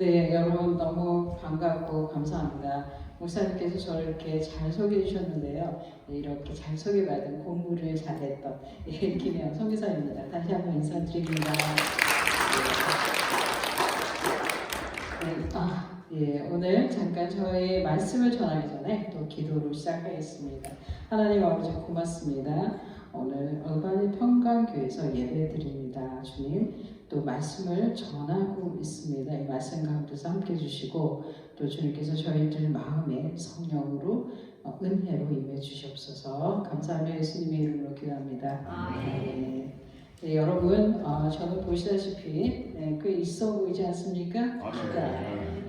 네, 여러분 너무 반갑고 감사합니다. 목사님께서 저를 이렇게 잘 소개해 주셨는데요. 네, 이렇게 잘 소개받은 공부를 잘했던 김혜영 선교사입니다. 다시 한번 인사드립니다. 예, 오늘 잠깐 저의 말씀을 전하기 전에 또 기도로 시작하겠습니다. 하나님 아버지 고맙습니다. 오늘 얼반의 평강교회에서 예배드립니다. 주님, 또 말씀을 전하고 있습니다. 이 말씀 가운데서 함께 해주시고 또 주님께서 저희들 마음에 성령으로 은혜로 임해 주시옵소서. 감사하며 예수님의 이름으로 기도합니다. 네. 네, 여러분, 저는 보시다시피 꽤 있어 보이지 않습니까?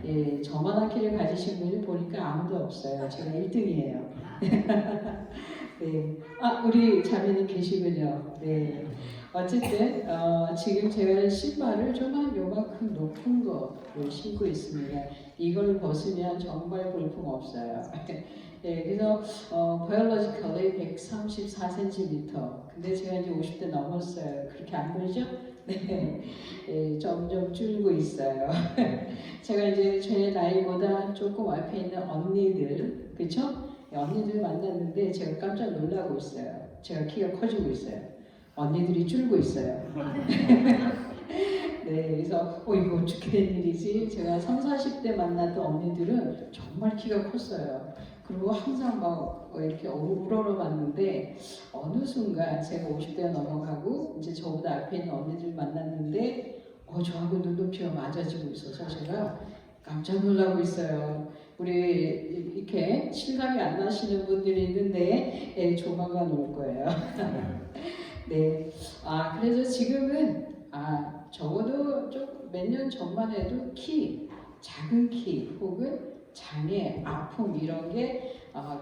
예, 저만한 키를 가지신 분이 보니까 아무도 없어요. 제가 1등이에요. 네. 우리 자매님 계시군요. 네. 어쨌든 지금 제가 신발을 조금 요만큼 높은 거를 신고 있습니다. 이걸 벗으면 정말 볼품 없어요. 네, 그래서 biologically 134cm. 근데 제가 이제 50대 넘었어요. 그렇게 안 보이죠? 네, 네, 점점 줄고 있어요. 제가 이제 제 나이보다 조금 앞에 있는 언니들, 그렇죠? 언니들 만났는데 제가 깜짝 놀라고 있어요. 제가 키가 커지고 있어요. 언니들이 줄고 있어요. 네, 그래서 이거 어떻게 된 일이지? 제가 30, 40대 만났던 언니들은 정말 키가 컸어요. 그리고 항상 막 이렇게 우러러봤는데 어느 순간 제가 50대가 넘어가고 이제 저보다 앞에 있는 언니들 만났는데 저하고 눈높이가 맞아지고 있어서 제가 깜짝 놀라고 있어요. 우리 이렇게 실감이 안 나시는 분들이 있는데 조만간 올 거예요. 네, 그래서 지금은 적어도 좀 몇 년 전만 해도 작은 키 혹은 장애, 아픔 이런 게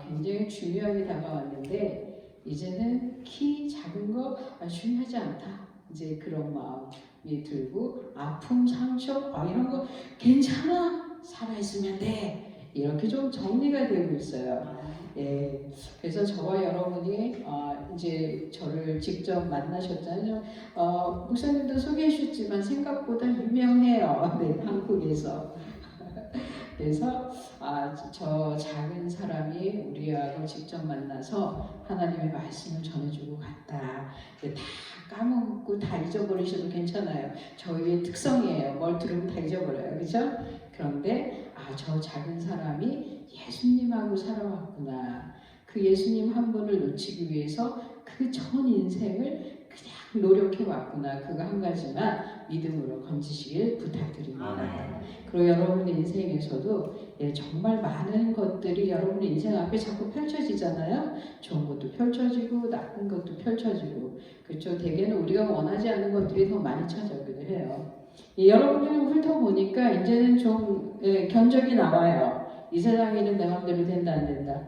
굉장히 중요하게 다가왔는데 이제는 키 작은 거 중요하지 않다. 이제 그런 마음이 들고 아픔, 상처 이런 거 괜찮아. 살아있으면 돼. 이렇게 좀 정리가 되고 있어요. 예, 그래서 저와 여러분이 이제 저를 직접 만나셨잖아요. 목사님도 소개해 주셨지만 생각보다 유명해요. 네, 한국에서. 그래서 저 작은 사람이 우리하고 직접 만나서 하나님의 말씀을 전해주고 갔다. 다 까먹고 다 잊어버리셔도 괜찮아요. 저희의 특성이에요. 뭘 들으면 다 잊어버려요. 그죠? 그런데 저 작은 사람이 예수님하고 살아왔구나. 그 예수님 한 분을 놓치기 위해서 그 전 인생을 그냥 노력해 왔구나. 그거 한 가지만 믿음으로 건지시길 부탁드립니다. 그리고 여러분의 인생에서도 정말 많은 것들이 여러분의 인생 앞에 자꾸 펼쳐지잖아요. 좋은 것도 펼쳐지고 나쁜 것도 펼쳐지고 그렇죠. 대개는 우리가 원하지 않는 것들이 더 많이 찾아오기도 해요. 여러분들이 훑어보니까 이제는 좀 견적이 나와요. 이 세상에는 내 마음대로 된다 안 된다.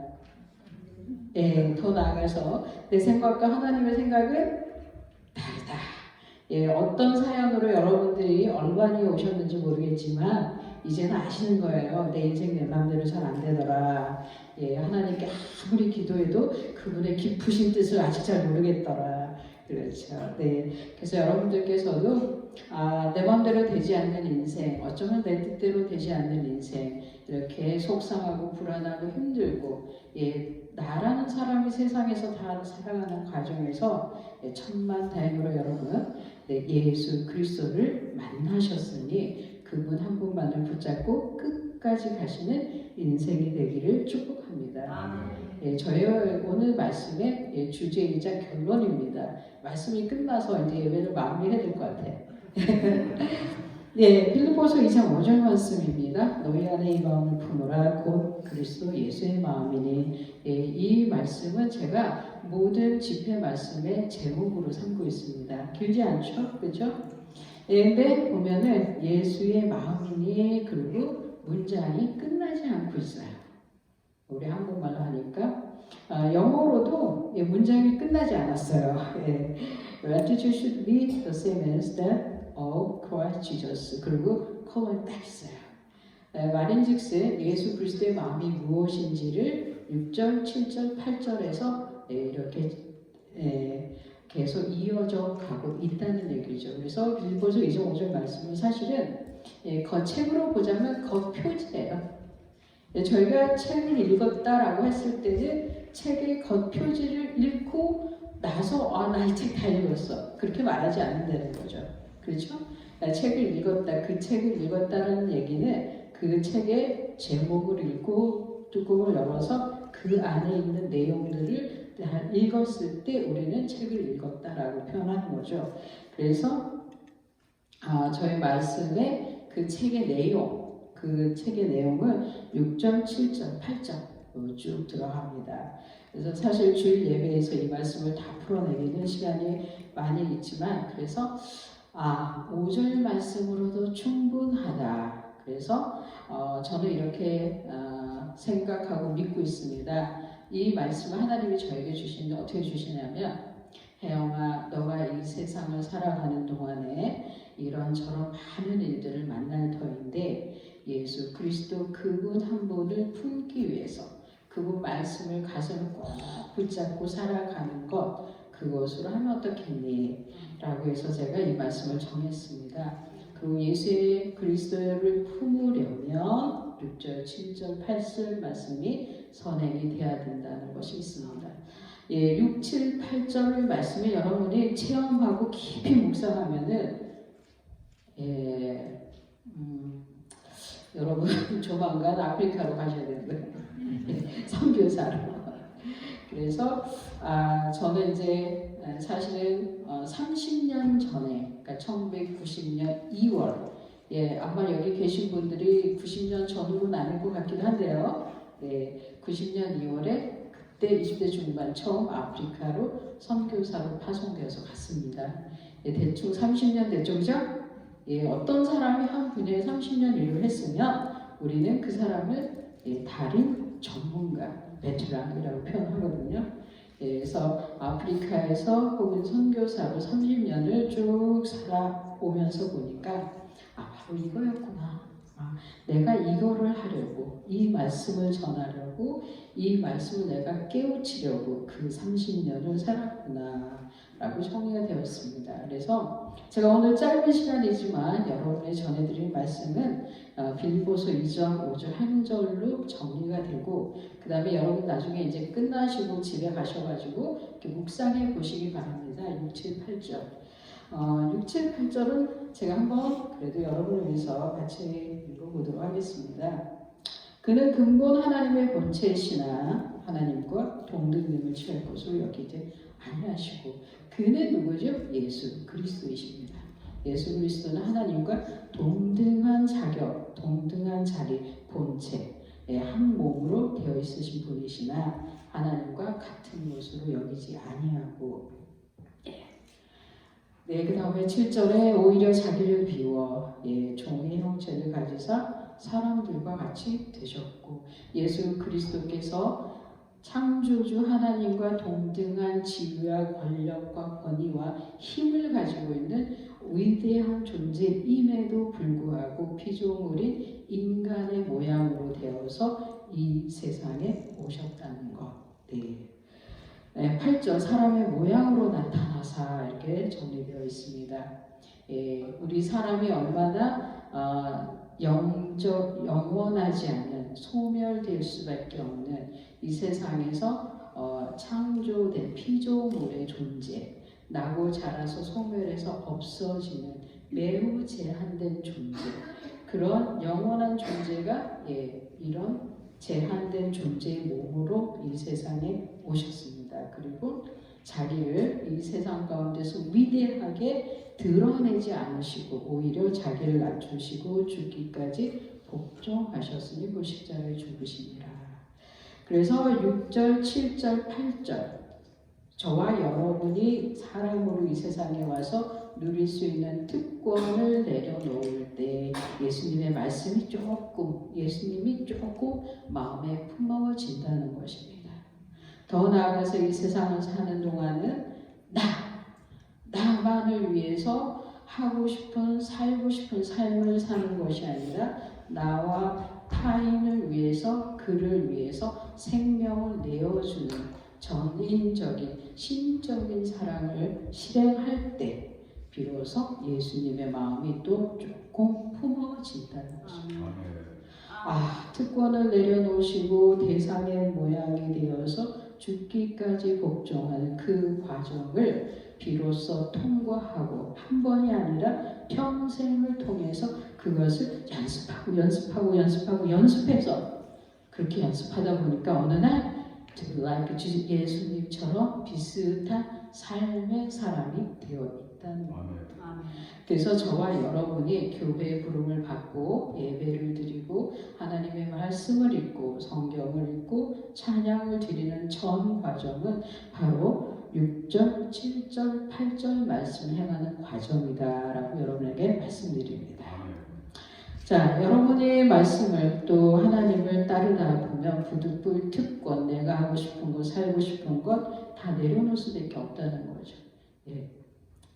더 나아가서 내 생각과 하나님의 생각은 다르다. 어떤 사연으로 여러분들이 얼반이 오셨는지 모르겠지만 이제는 아시는 거예요. 내 인생 내 마음대로 잘 안 되더라. 하나님께 아무리 기도해도 그분의 깊으신 뜻을 아직 잘 모르겠더라. 그렇죠. 네. 그래서 여러분들께서도 내 마음대로 되지 않는 인생, 어쩌면 내 뜻대로 되지 않는 인생, 이렇게 속상하고 불안하고 힘들고, 나라는 사람이 세상에서 다 살아가는 과정에서 천만다행으로 여러분, 예수 그리스도를 만나셨으니 그분 한 분만을 붙잡고 끝까지 가시는 인생이 되기를 축복합니다. 저희 오늘 말씀의 주제이자 결론입니다. 말씀이 끝나서 이제 예배를 마무리해야 될 것 같아요. 빌립보서 2장 5절 말씀입니다. 너희 안에 이 마음을 품으라 곧 그리스도 예수의 마음이니. 이 말씀은 제가 모든 집회 말씀의 제목으로 삼고 있습니다. 길지 않죠? 그렇죠? 근데 보면은 예수의 마음이니 그리고 문장이 끝나지 않고 있어요. 우리 한국말로 하니까 영어로도 문장이 끝나지 않았어요. Your attitude should be the same as that of Christ Jesus. 그리고 콜을 딱 있어요. 말인즉슨 예수 그리스도의 마음이 무엇인지를 6절, 7절, 8절에서 이렇게 계속 이어져 가고 있다는 얘기죠. 그래서 빌립보서 2장 5절 말씀은 사실은 책으로 보자면 겉표지예요. 저희가 책을 읽었다라고 했을 때는 책의 겉표지를 읽고 나서 나 이 책 다 읽었어. 그렇게 말하지 않는다는 거죠. 그렇죠? 책을 읽었다. 그 책을 읽었다는 얘기는 그 책의 제목을 읽고 뚜껑을 열어서 그 안에 있는 내용들을 읽었을 때 우리는 책을 읽었다라고 표현하는 거죠. 그래서 저희 말씀에 그 책의 내용은 6절, 7절, 8절 쭉 들어갑니다. 그래서 사실 주일 예배에서 이 말씀을 다 풀어내기는 시간이 많이 있지만 그래서 5절 말씀으로도 충분하다. 그래서 저는 이렇게 생각하고 믿고 있습니다. 이 말씀을 하나님이 저에게 주시는데 어떻게 주시냐면 혜영아, 너가 이 세상을 살아가는 동안에 이런저런 많은 일들을 만날 터인데 예수 그리스도 그분 한 분을 품기 위해서 그분 말씀을 가슴에 꼭 붙잡고 살아가는 것, 그것으로 하면 어떻겠니? 라고 해서 제가 이 말씀을 정했습니다. 그리고 예수 그리스도를 품으려면 6절, 7절, 8절 말씀이 선행이 돼야 된다는 것이 있습니다. 6, 7, 8절 말씀을 여러분이 체험하고 깊이 묵상하면은 여러분 조만간 아프리카로 가셔야 되는 거예요. 선교사로. 그래서 저는 이제 사실은 30년 전에, 그러니까 1990년 2월, 아마 여기 계신 분들이 90년 전후로는 아닐 것 같기도 한데요. 90년 2월에 그때 20대 중반 처음 아프리카로 선교사로 파송되어서 갔습니다. 대충 30년 됐죠, 그죠? 어떤 사람이 한 분야에 30년 일을 했으면 우리는 그 사람을 달인 전문가, 베테랑이라고 표현하거든요. 그래서 아프리카에서 혹은 선교사로 30년을 쭉 살아오면서 보니까 바로 이거였구나. 내가 이거를 하려고, 이 말씀을 전하려고, 이 말씀을 내가 깨우치려고 그 30년을 살았구나 라고 정리가 되었습니다. 그래서 제가 오늘 짧은 시간이지만 여러분이 전해드린 말씀은 빌립보서 2장 5절 한 절로 정리가 되고 그 다음에 여러분 나중에 이제 끝나시고 집에 가셔가지고 이렇게 묵상해 보시기 바랍니다. 6, 7, 8절 6, 7, 8절은 제가 한번 그래도 여러분을 위해서 같이 읽어보도록 하겠습니다. 그는 근본 하나님의 본체이시나 하나님과 동등됨을 취할 것으로 여기지 아니하시고 그는 누구죠? 예수 그리스도이십니다. 예수 그리스도는 하나님과 동등한 자격, 동등한 자리, 본체, 한 몸으로 되어 있으신 분이시나 하나님과 같은 것으로 여기지 아니하고 그 다음에 7절에 오히려 자기를 비워 종의 형체를 가지사 사람들과 같이 되셨고 예수 그리스도께서 창조주 하나님과 동등한 지위와 권력과 권위와 힘을 가지고 있는 위대한 존재임에도 불구하고 피조물인 인간의 모양으로 되어서 이 세상에 오셨다는 것. 8절 사람의 모양으로 나타나사 이렇게 정리되어 있습니다. 우리 사람이 얼마나 영원하지 않는 소멸될 수밖에 없는 이 세상에서 창조된 피조물의 존재, 나고 자라서 소멸해서 없어지는 매우 제한된 존재, 그런 영원한 존재가 이런 제한된 존재의 몸으로 이 세상에 오셨습니다. 그리고 자기를 이 세상 가운데서 위대하게 드러내지 않으시고 오히려 자기를 낮추시고 죽기까지 복종하셨으니 그 십자가에 죽으시니라. 그래서 6절, 7절, 8절 저와 여러분이 사람으로 이 세상에 와서 누릴 수 있는 특권을 내려놓을 때 예수님의 말씀이 예수님이 조금 마음에 품어진다는 것입니다. 더 나아가서 이 세상을 사는 동안은 나만을 위해서 살고 싶은 삶을 사는 것이 아니라 나와 타인을 위해서 그를 위해서 생명을 내어주는 전인적인 신적인 사랑을 실행할 때 비로소 예수님의 마음이 또 조금 품어진다는 것입니다. 특권을 내려놓으시고 대상의 모양이 되어서 죽기까지 복종하는 그 과정을 비로소 통과하고 한 번이 아니라 평생을 통해서 그것을 연습해서 그렇게 연습하다 보니까 어느 날 예수님처럼 비슷한 삶의 사람이 되어 있다는 겁니다. 그래서 저와 여러분이 교회의 부름을 받고 예배를 드리고 하나님의 말씀을 읽고 성경을 읽고 찬양을 드리는 전 과정은 바로 6절, 7절, 8절 말씀을 행하는 과정이다라고 여러분에게 말씀드립니다. 자, 여러분의 말씀을 또 하나님을 따르다 보면 부득불 특권, 내가 하고 싶은 것, 살고 싶은 것 다 내려놓을 수밖에 없다는 거죠. 예.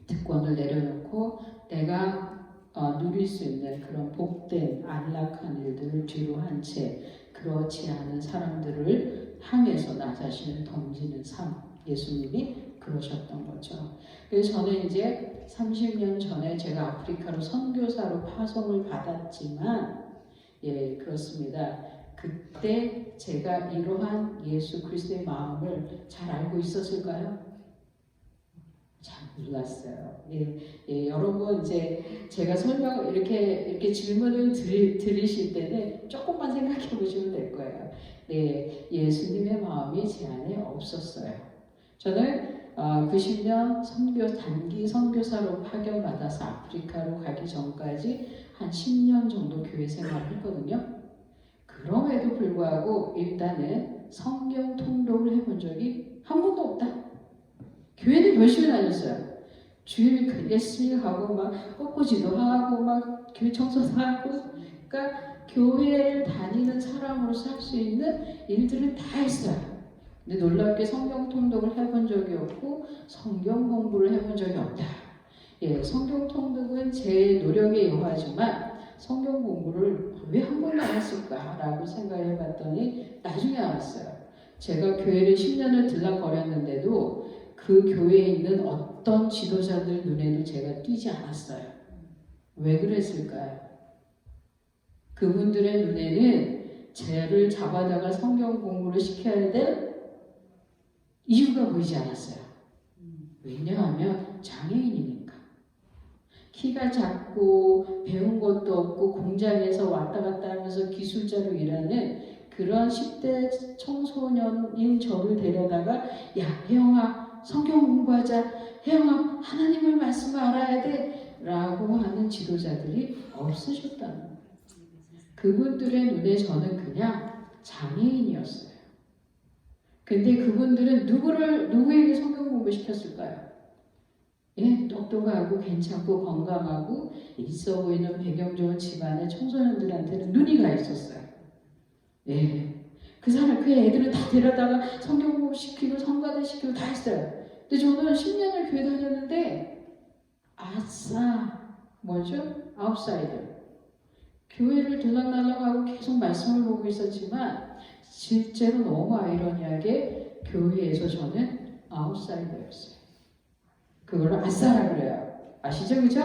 특권을 내려놓고 내가 누릴 수 있는 그런 복된 안락한 일들을 뒤로 한 채 그렇지 않은 사람들을 향해서 나 자신을 던지는 삶, 예수님이 그러셨던 거죠. 그래서 저는 이제 30년 전에 제가 아프리카로 선교사로 파송을 받았지만 그렇습니다. 그때 제가 이러한 예수 그리스도의 마음을 잘 알고 있었을까요? 잘 몰랐어요. 여러분 이제 제가 설명 이렇게 질문을 들으실 때는 조금만 생각해 보시면 될 거예요. 예수님의 마음이 제 안에 없었어요. 저는 90년 단기 선교사로 파견받아서 아프리카로 가기 전까지 한 10년 정도 교회 생활을 했거든요. 그럼에도 불구하고 일단은 성경 통독을 해본 적이 한 번도 없다. 교회는 열심히 다녔어요. 주일 예수님 하고 막 꽃꽂이도 하고 막 교회 청소도 하고, 그러니까 교회를 다니는 사람으로서 할 수 있는 일들은 다 했어요. 근데 놀랍게 성경 통독을 해본 적이 없고 성경 공부를 해본 적이 없다. 성경 통독은 제 노력에 요하지만 성경 공부를 왜 한 번도 안 했을까라고 생각해 봤더니 나중에 알았어요. 제가 교회를 10년을 들락거렸는데도 그 교회에 있는 어떤 지도자들 눈에도 제가 띄지 않았어요. 왜 그랬을까요? 그분들의 눈에는 저를 잡아다가 성경 공부를 시켜야 될 이유가 보이지 않았어요. 왜냐하면 장애인이니까. 키가 작고 배운 것도 없고 공장에서 왔다 갔다 하면서 기술자로 일하는 그런 10대 청소년인 저를 데려다가 혜영아 성경 공부하자, 혜영아 하나님의 말씀을 알아야 돼 라고 하는 지도자들이 없으셨다는 거예요. 그분들의 눈에 저는 그냥 장애인이었어요. 근데 그분들은 누구에게 성경 공부 시켰을까요? 똑똑하고 괜찮고 건강하고 있어 보이는 배경 좋은 집안의 청소년들한테는 눈이 가 있었어요. 그 애들은 다 데려다가 성경 공부 시키고 성가대 시키고 다 했어요. 근데 저는 10년을 교회 다녔는데 아웃사이더. 교회를 들락날락하고 계속 말씀을 보고 있었지만 실제로 너무 아이러니하게 교회에서 저는 아웃사이더였어요. 그걸 아싸라 그래요. 아시죠? 그죠?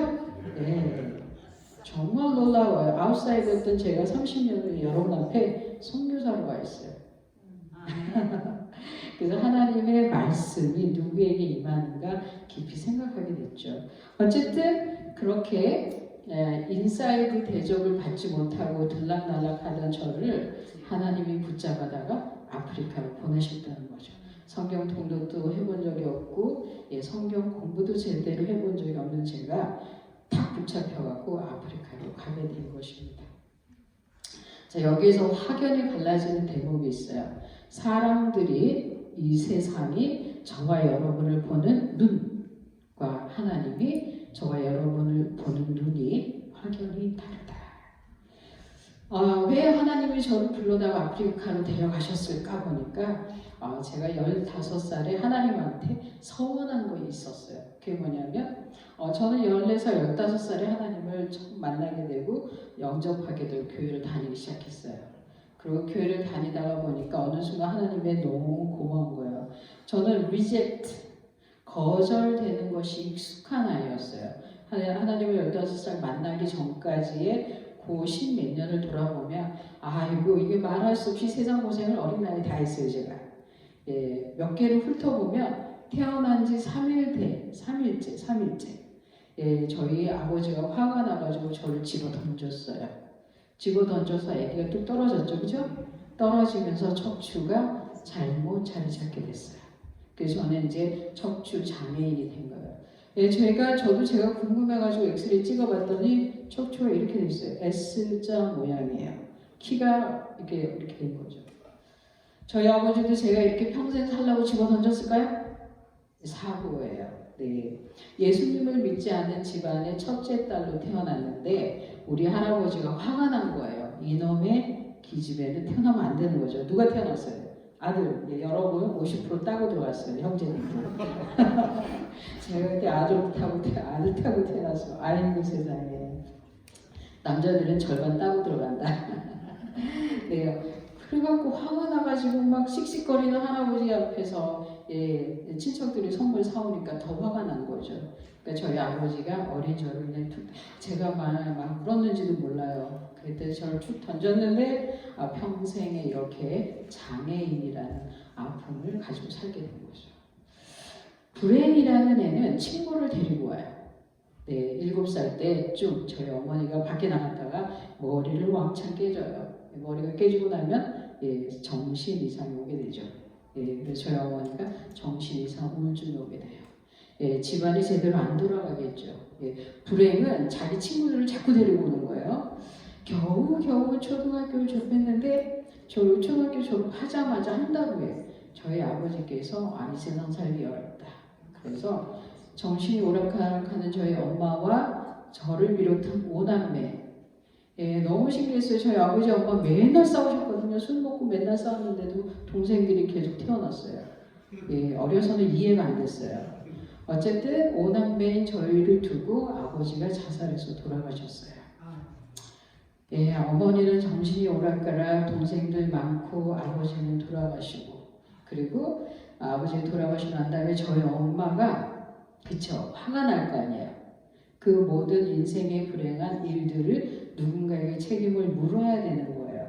네. 정말 놀라워요. 아웃사이더였던 제가 30년을 여러분 앞에 선교사로 와 있어요. 그래서 하나님의 말씀이 누구에게 임하는가 깊이 생각하게 됐죠. 어쨌든 그렇게 인사이드 대접을 받지 못하고 들락날락하던 저를 하나님이 붙잡아다가 아프리카로 보내셨다는 거죠. 성경 통독도 해본 적이 없고 성경 공부도 제대로 해본 적이 없는 제가 탁 붙잡혀갖고 아프리카로 가게 된 것입니다. 자, 여기에서 확연히 갈라지는 대목이 있어요. 사람들이 이 세상이 저와 여러분을 보는 눈과 하나님이 저와 여러분을 보는 눈이 확연히 다르다. 왜 하나님이 저를 불러다가 아프리카로 데려가셨을까 보니까 제가 15살에 하나님한테 서원한 거 있었어요. 그게 뭐냐면 저는 14살, 15살에 하나님을 처음 만나게 되고 영접하게 되고 교회를 다니기 시작했어요. 그리고 교회를 다니다가 보니까 어느 순간 하나님의 너무 고마운 거예요. 저는 거절되는 것이 익숙한 아이였어요. 하나님을 15살 만나기 전까지의 그 십몇 년을 돌아보면 아이고 이게 말할 수 없이 세상 고생을 어린 나이에 다 했어요 제가. 예, 몇 개를 훑어보면 태어난 지 3일째. 예, 저희 아버지가 화가 나가지고 저를 집어 던졌어요. 집어 던져서 아기가 뚝 떨어졌죠, 그죠? 떨어지면서 척추가 잘못 자리 잡게 됐어요. 그래서 저는 이제 척추 장애인이 된 거예요. 예, 저도 제가 궁금해가지고 엑스레이 찍어봤더니 척추가 이렇게 됐어요. S자 모양이에요. 키가 이렇게 된 거죠. 저희 아버지도 제가 이렇게 평생 살라고 집어 던졌을까요? 사고예요. 네. 예수님을 믿지 않는 집안의 첫째 딸로 태어났는데 우리 할아버지가 화가 난 거예요. 이놈의 기집애는 태어나면 안 되는 거죠. 누가 태어났어요? 아들. 예, 여러분 50% 따고 들어왔어요. 형제님들. 제가 그때 아들 타고 태어났어요. 아이고 세상에. 남자들은 절반 따고 들어간다. 네. 그래갖고 화가 나가지고 막 씩씩거리는 할아버지 앞에서 예, 친척들이 선물 사오니까 더 화가 난 거죠. 그러니까 저희 아버지가 어린 저를 그냥 제가 막 울었는지도 몰라요. 그랬더니 저를 툭 던졌는데 평생에 이렇게 장애인이라는 아픔을 가지고 살게 된 거죠. 불행이라는 애는 친구를 데리고 와요. 네, 7살 때쯤 저희 어머니가 밖에 나갔다가 머리를 왕창 깨져요. 머리가 깨지고 나면 예, 정신 이상이 오게 되죠. 예, 그래서 저희 어머니가 정신 이상 우울증이 오게 돼요. 예, 집안이 제대로 안 돌아가겠죠. 예, 불행은 자기 친구들을 자꾸 데리고 오는 거예요. 겨우 초등학교를 졸업했는데 저 초등학교 졸업하자마자 한 달 후에 저희 아버지께서 아니 세상 살기 어렵다. 그래서 정신이 오락가락하는 저희 엄마와 저를 비롯한 5남매 예, 너무 신기했어요. 저희 아버지 엄마 맨날 싸우셨거든요. 술 먹고 맨날 싸웠는데도 동생들이 계속 태어났어요. 예, 어려서는 이해가 안 됐어요. 어쨌든 5남매인 저희를 두고 아버지가 자살해서 돌아가셨어요. 예, 어머니는 정신이 오락가락 동생들 많고 아버지는 돌아가시고 그리고 아버지 돌아가시고 난 다음에 저희 엄마가 그쵸 화가 날 거 아니에요. 그 모든 인생의 불행한 일들을 누군가에게 책임을 물어야 되는 거예요.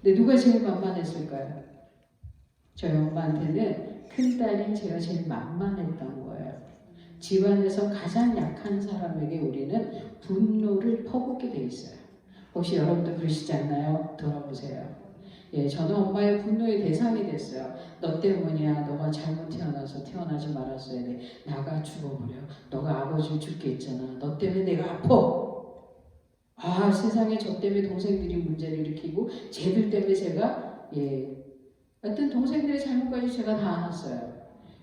근데 누가 제일 만만했을까요? 저희 엄마한테는 큰딸인 제가 제일 만만했던 거예요. 집안에서 가장 약한 사람에게 우리는 분노를 퍼붓게 돼 있어요. 혹시 여러분도 그러시지 않나요? 돌아보세요. 예, 저는 엄마의 분노의 대상이 됐어요. 너 때문이야. 너가 잘못 태어나서 태어나지 말았어야 돼. 나가 죽어버려. 너가 아버지를 죽게 했잖아. 너 때문에 내가 아파. 아, 세상에 저 때문에 동생들이 문제를 일으키고 쟤들 때문에 제가 예, 어떤 동생들의 잘못까지 제가 다 안았어요.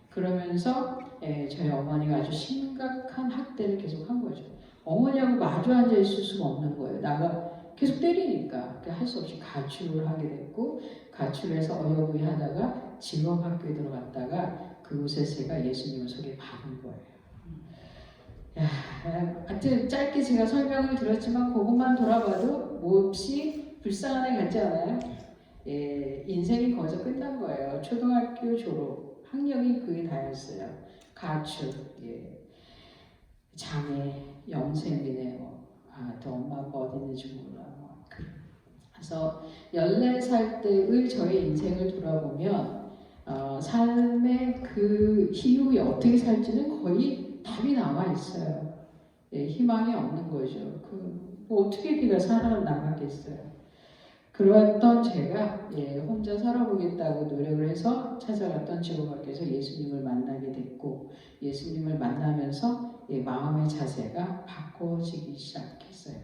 그러면서 예, 저희 어머니가 아주 심각한 학대를 계속 한 거죠. 어머니하고 마주 앉아 있을 수가 없는 거예요. 나가 계속 때리니까 할 수 없이 가출을 하게 됐고 가출해서 어여부이 하다가 직업학교에 들어갔다가 그곳에 제가 예수님을 속에 박은 거예요. 야, 하여튼 짧게 제가 설명을 들었지만 그것만 돌아봐도 몹시 불쌍한 애 같지 않아요? 예, 인생이 거기서 끝난 거예요. 초등학교 졸업, 학력이 그게 다였어요. 가출, 예, 장애, 영생이네 뭐. 또 엄마 아빠 어디 있는지 몰라. 그래서 14살 때의 저의 인생을 돌아보면 삶의 그 이후에 어떻게 살지는 거의 답이 나와 있어요. 예, 희망이 없는 거죠. 뭐 어떻게 네가 살아나가겠어요. 그랬던 제가 예, 혼자 살아보겠다고 노력을 해서 찾아갔던 직업학교에서 예수님을 만나게 됐고 예수님을 만나면서 예, 마음의 자세가 바꿔지기 시작했어요.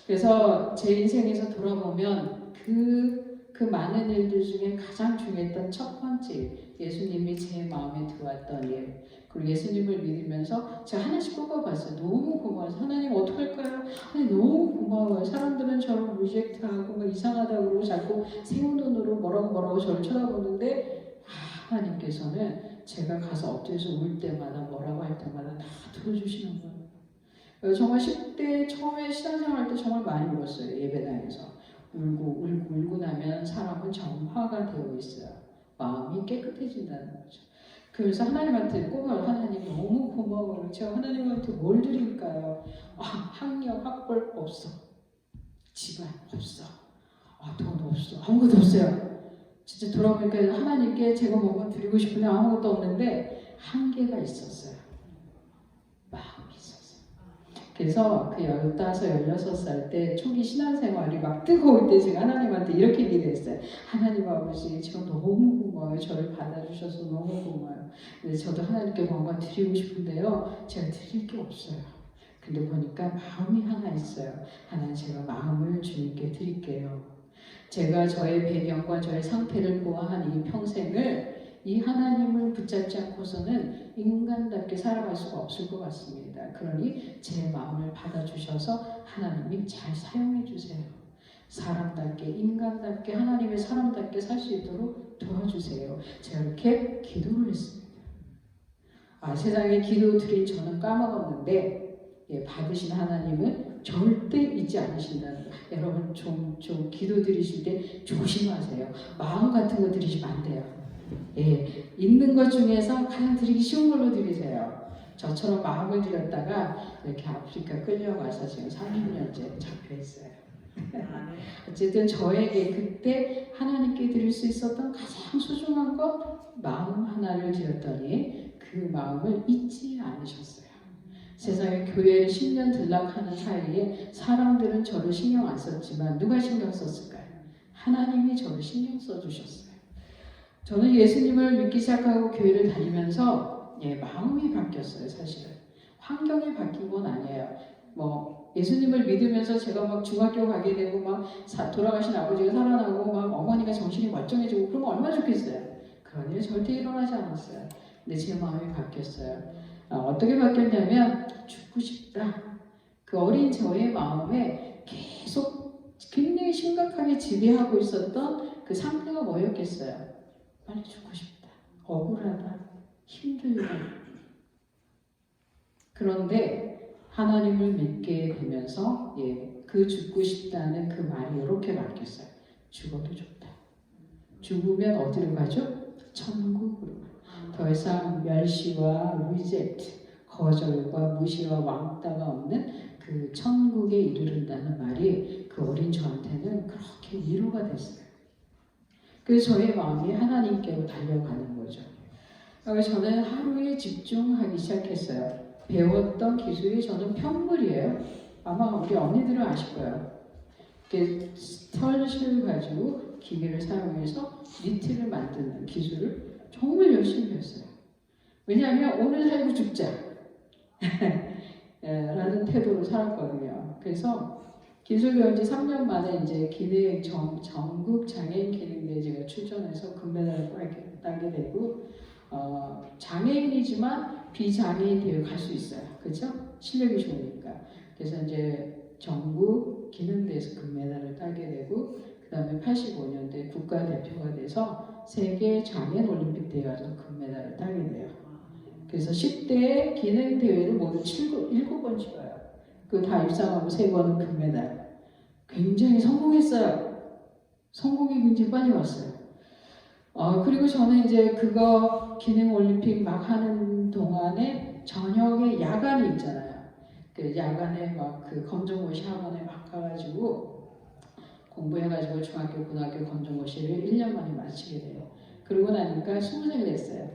그래서 제 인생에서 돌아보면 그 많은 일들 중에 가장 중요했던 첫 번째 예수님이 제 마음에 들어왔던 일 그리고 예수님을 믿으면서 제가 하나씩 꼽아봤어요. 너무 고마워요. 하나님 어떡할까요? 하나님 너무 고마워요. 사람들은 저를 리젝트하고 막 이상하다고 그러고 자꾸 새우 눈으로 뭐라고 저를 쳐다보는데 하나님께서는 제가 가서 엎드려서 울 때마다 뭐라고 할 때마다 다 들어주시는 거예요. 정말 10대 처음에 신앙생활 할 때 정말 많이 울었어요. 예배당에서. 울고 나면 사람은 정화가 되어 있어요. 마음이 깨끗해진다는 거죠. 그래서 하나님한테 꼬마를 하나님 너무 고마워요. 제가 하나님한테 뭘 드릴까요? 학력, 학벌 없어. 집안 없어. 돈 없어. 아무것도 없어요. 진짜 돌아보니까 하나님께 제가 뭔가 드리고 싶은데 아무것도 없는데 한계가 있었어요. 마음이 있었어요. 그래서 그 15, 16살 때 초기 신앙생활이 막 뜨거울 때 제가 하나님한테 이렇게 기도했어요. 하나님 아버지, 제가 너무 고마워요. 저를 받아주셔서 너무 고마워요. 근데 저도 하나님께 뭔가 드리고 싶은데요. 제가 드릴 게 없어요. 근데 보니까 마음이 하나 있어요. 하나님, 제가 마음을 주님께 드릴게요. 제가 저의 배경과 저의 상태를 보아한 이 평생을 이 하나님을 붙잡지 않고서는 인간답게 살아갈 수가 없을 것 같습니다. 그러니 제 마음을 받아주셔서 하나님이 잘 사용해 주세요. 사람답게, 인간답게, 하나님의 사람답게 살 수 있도록 도와주세요. 제가 이렇게 기도를 했습니다. 세상에 기도 드린 저는 까먹었는데 받으신 하나님은 절대 잊지 않으신다는 거. 여러분 좀 기도 드리실 때 조심하세요. 마음 같은 거 드리시면 안 돼요. 있는 것 중에서 가장 드리기 쉬운 걸로 드리세요. 저처럼 마음을 드렸다가 이렇게 아프리카 끌려가서 지금 30년째 잡혀 있어요. 어쨌든 저에게 그때 하나님께 드릴 수 있었던 가장 소중한 것, 마음 하나를 드렸더니 그 마음을 잊지 않으셨어요. 세상에 교회에 10년 들락하는 사이에 사람들은 저를 신경 안 썼지만 누가 신경 썼을까요? 하나님이 저를 신경 써주셨어요. 저는 예수님을 믿기 시작하고 교회를 다니면서 마음이 바뀌었어요. 사실은 환경이 바뀐 건 아니에요. 예수님을 믿으면서 제가 막 중학교 가게 되고 막 돌아가신 아버지가 살아나고 막 어머니가 정신이 멀쩡해지고 그러면 얼마나 좋겠어요. 그런 일 절대 일어나지 않았어요. 근데 제 마음이 바뀌었어요. 어떻게 바뀌었냐면 죽고 싶다. 그 어린 저의 마음에 계속 굉장히 심각하게 지배하고 있었던 그 상태가 뭐였겠어요? 빨리 죽고 싶다. 억울하다. 힘들다. 그런데 하나님을 믿게 되면서 그 죽고 싶다는 그 말이 이렇게 바뀌었어요. 죽어도 좋다. 죽으면 어디로 가죠? 천국으로 가요. 더 이상 멸시와 리젝트, 거절과 무시와 왕따가 없는 그 천국에 이르른다는 말이 그 어린 저한테는 그렇게 위로가 됐어요. 그래서 저의 마음이 하나님께로 달려가는 거죠. 그래서 저는 하루에 집중하기 시작했어요. 배웠던 기술이 저는 편물이에요. 아마 우리 언니들은 아실 거예요. 스털실 가지고 기계를 사용해서 니트를 만드는 기술을 정말 열심히 했어요. 왜냐하면 오늘 살고 죽자 라는 태도로 살았거든요. 그래서 기술 배운 지 3년 만에 이제 기능 전국 장애인 기능대회 제가 출전해서 금메달을 따게 되고 장애인이지만 비장애인 대회 갈 수 있어요. 그렇죠? 실력이 좋으니까. 그래서 이제 전국 기능대회에서 금메달을 따게 되고 그 다음에 85년대 국가대표가 돼서 세계 장애인 올림픽 대회 가서 금메달을 따게 돼요. 그래서 10대 기능대회를 모두 7번 치러요. 그 다 입상하고 3번은 금메달. 굉장히 성공했어요. 성공이 굉장히 빨리 왔어요. 그리고 저는 이제 그거 기능 올림픽 막 하는 동안에 저녁에 야간이 있잖아요. 그 야간에 막 그 검정고시 학원에 막 가가지고 공부해가지고 중학교, 고등학교 검정고시를 1년 만에 마치게 돼요. 그러고 나니까 20살이 됐어요.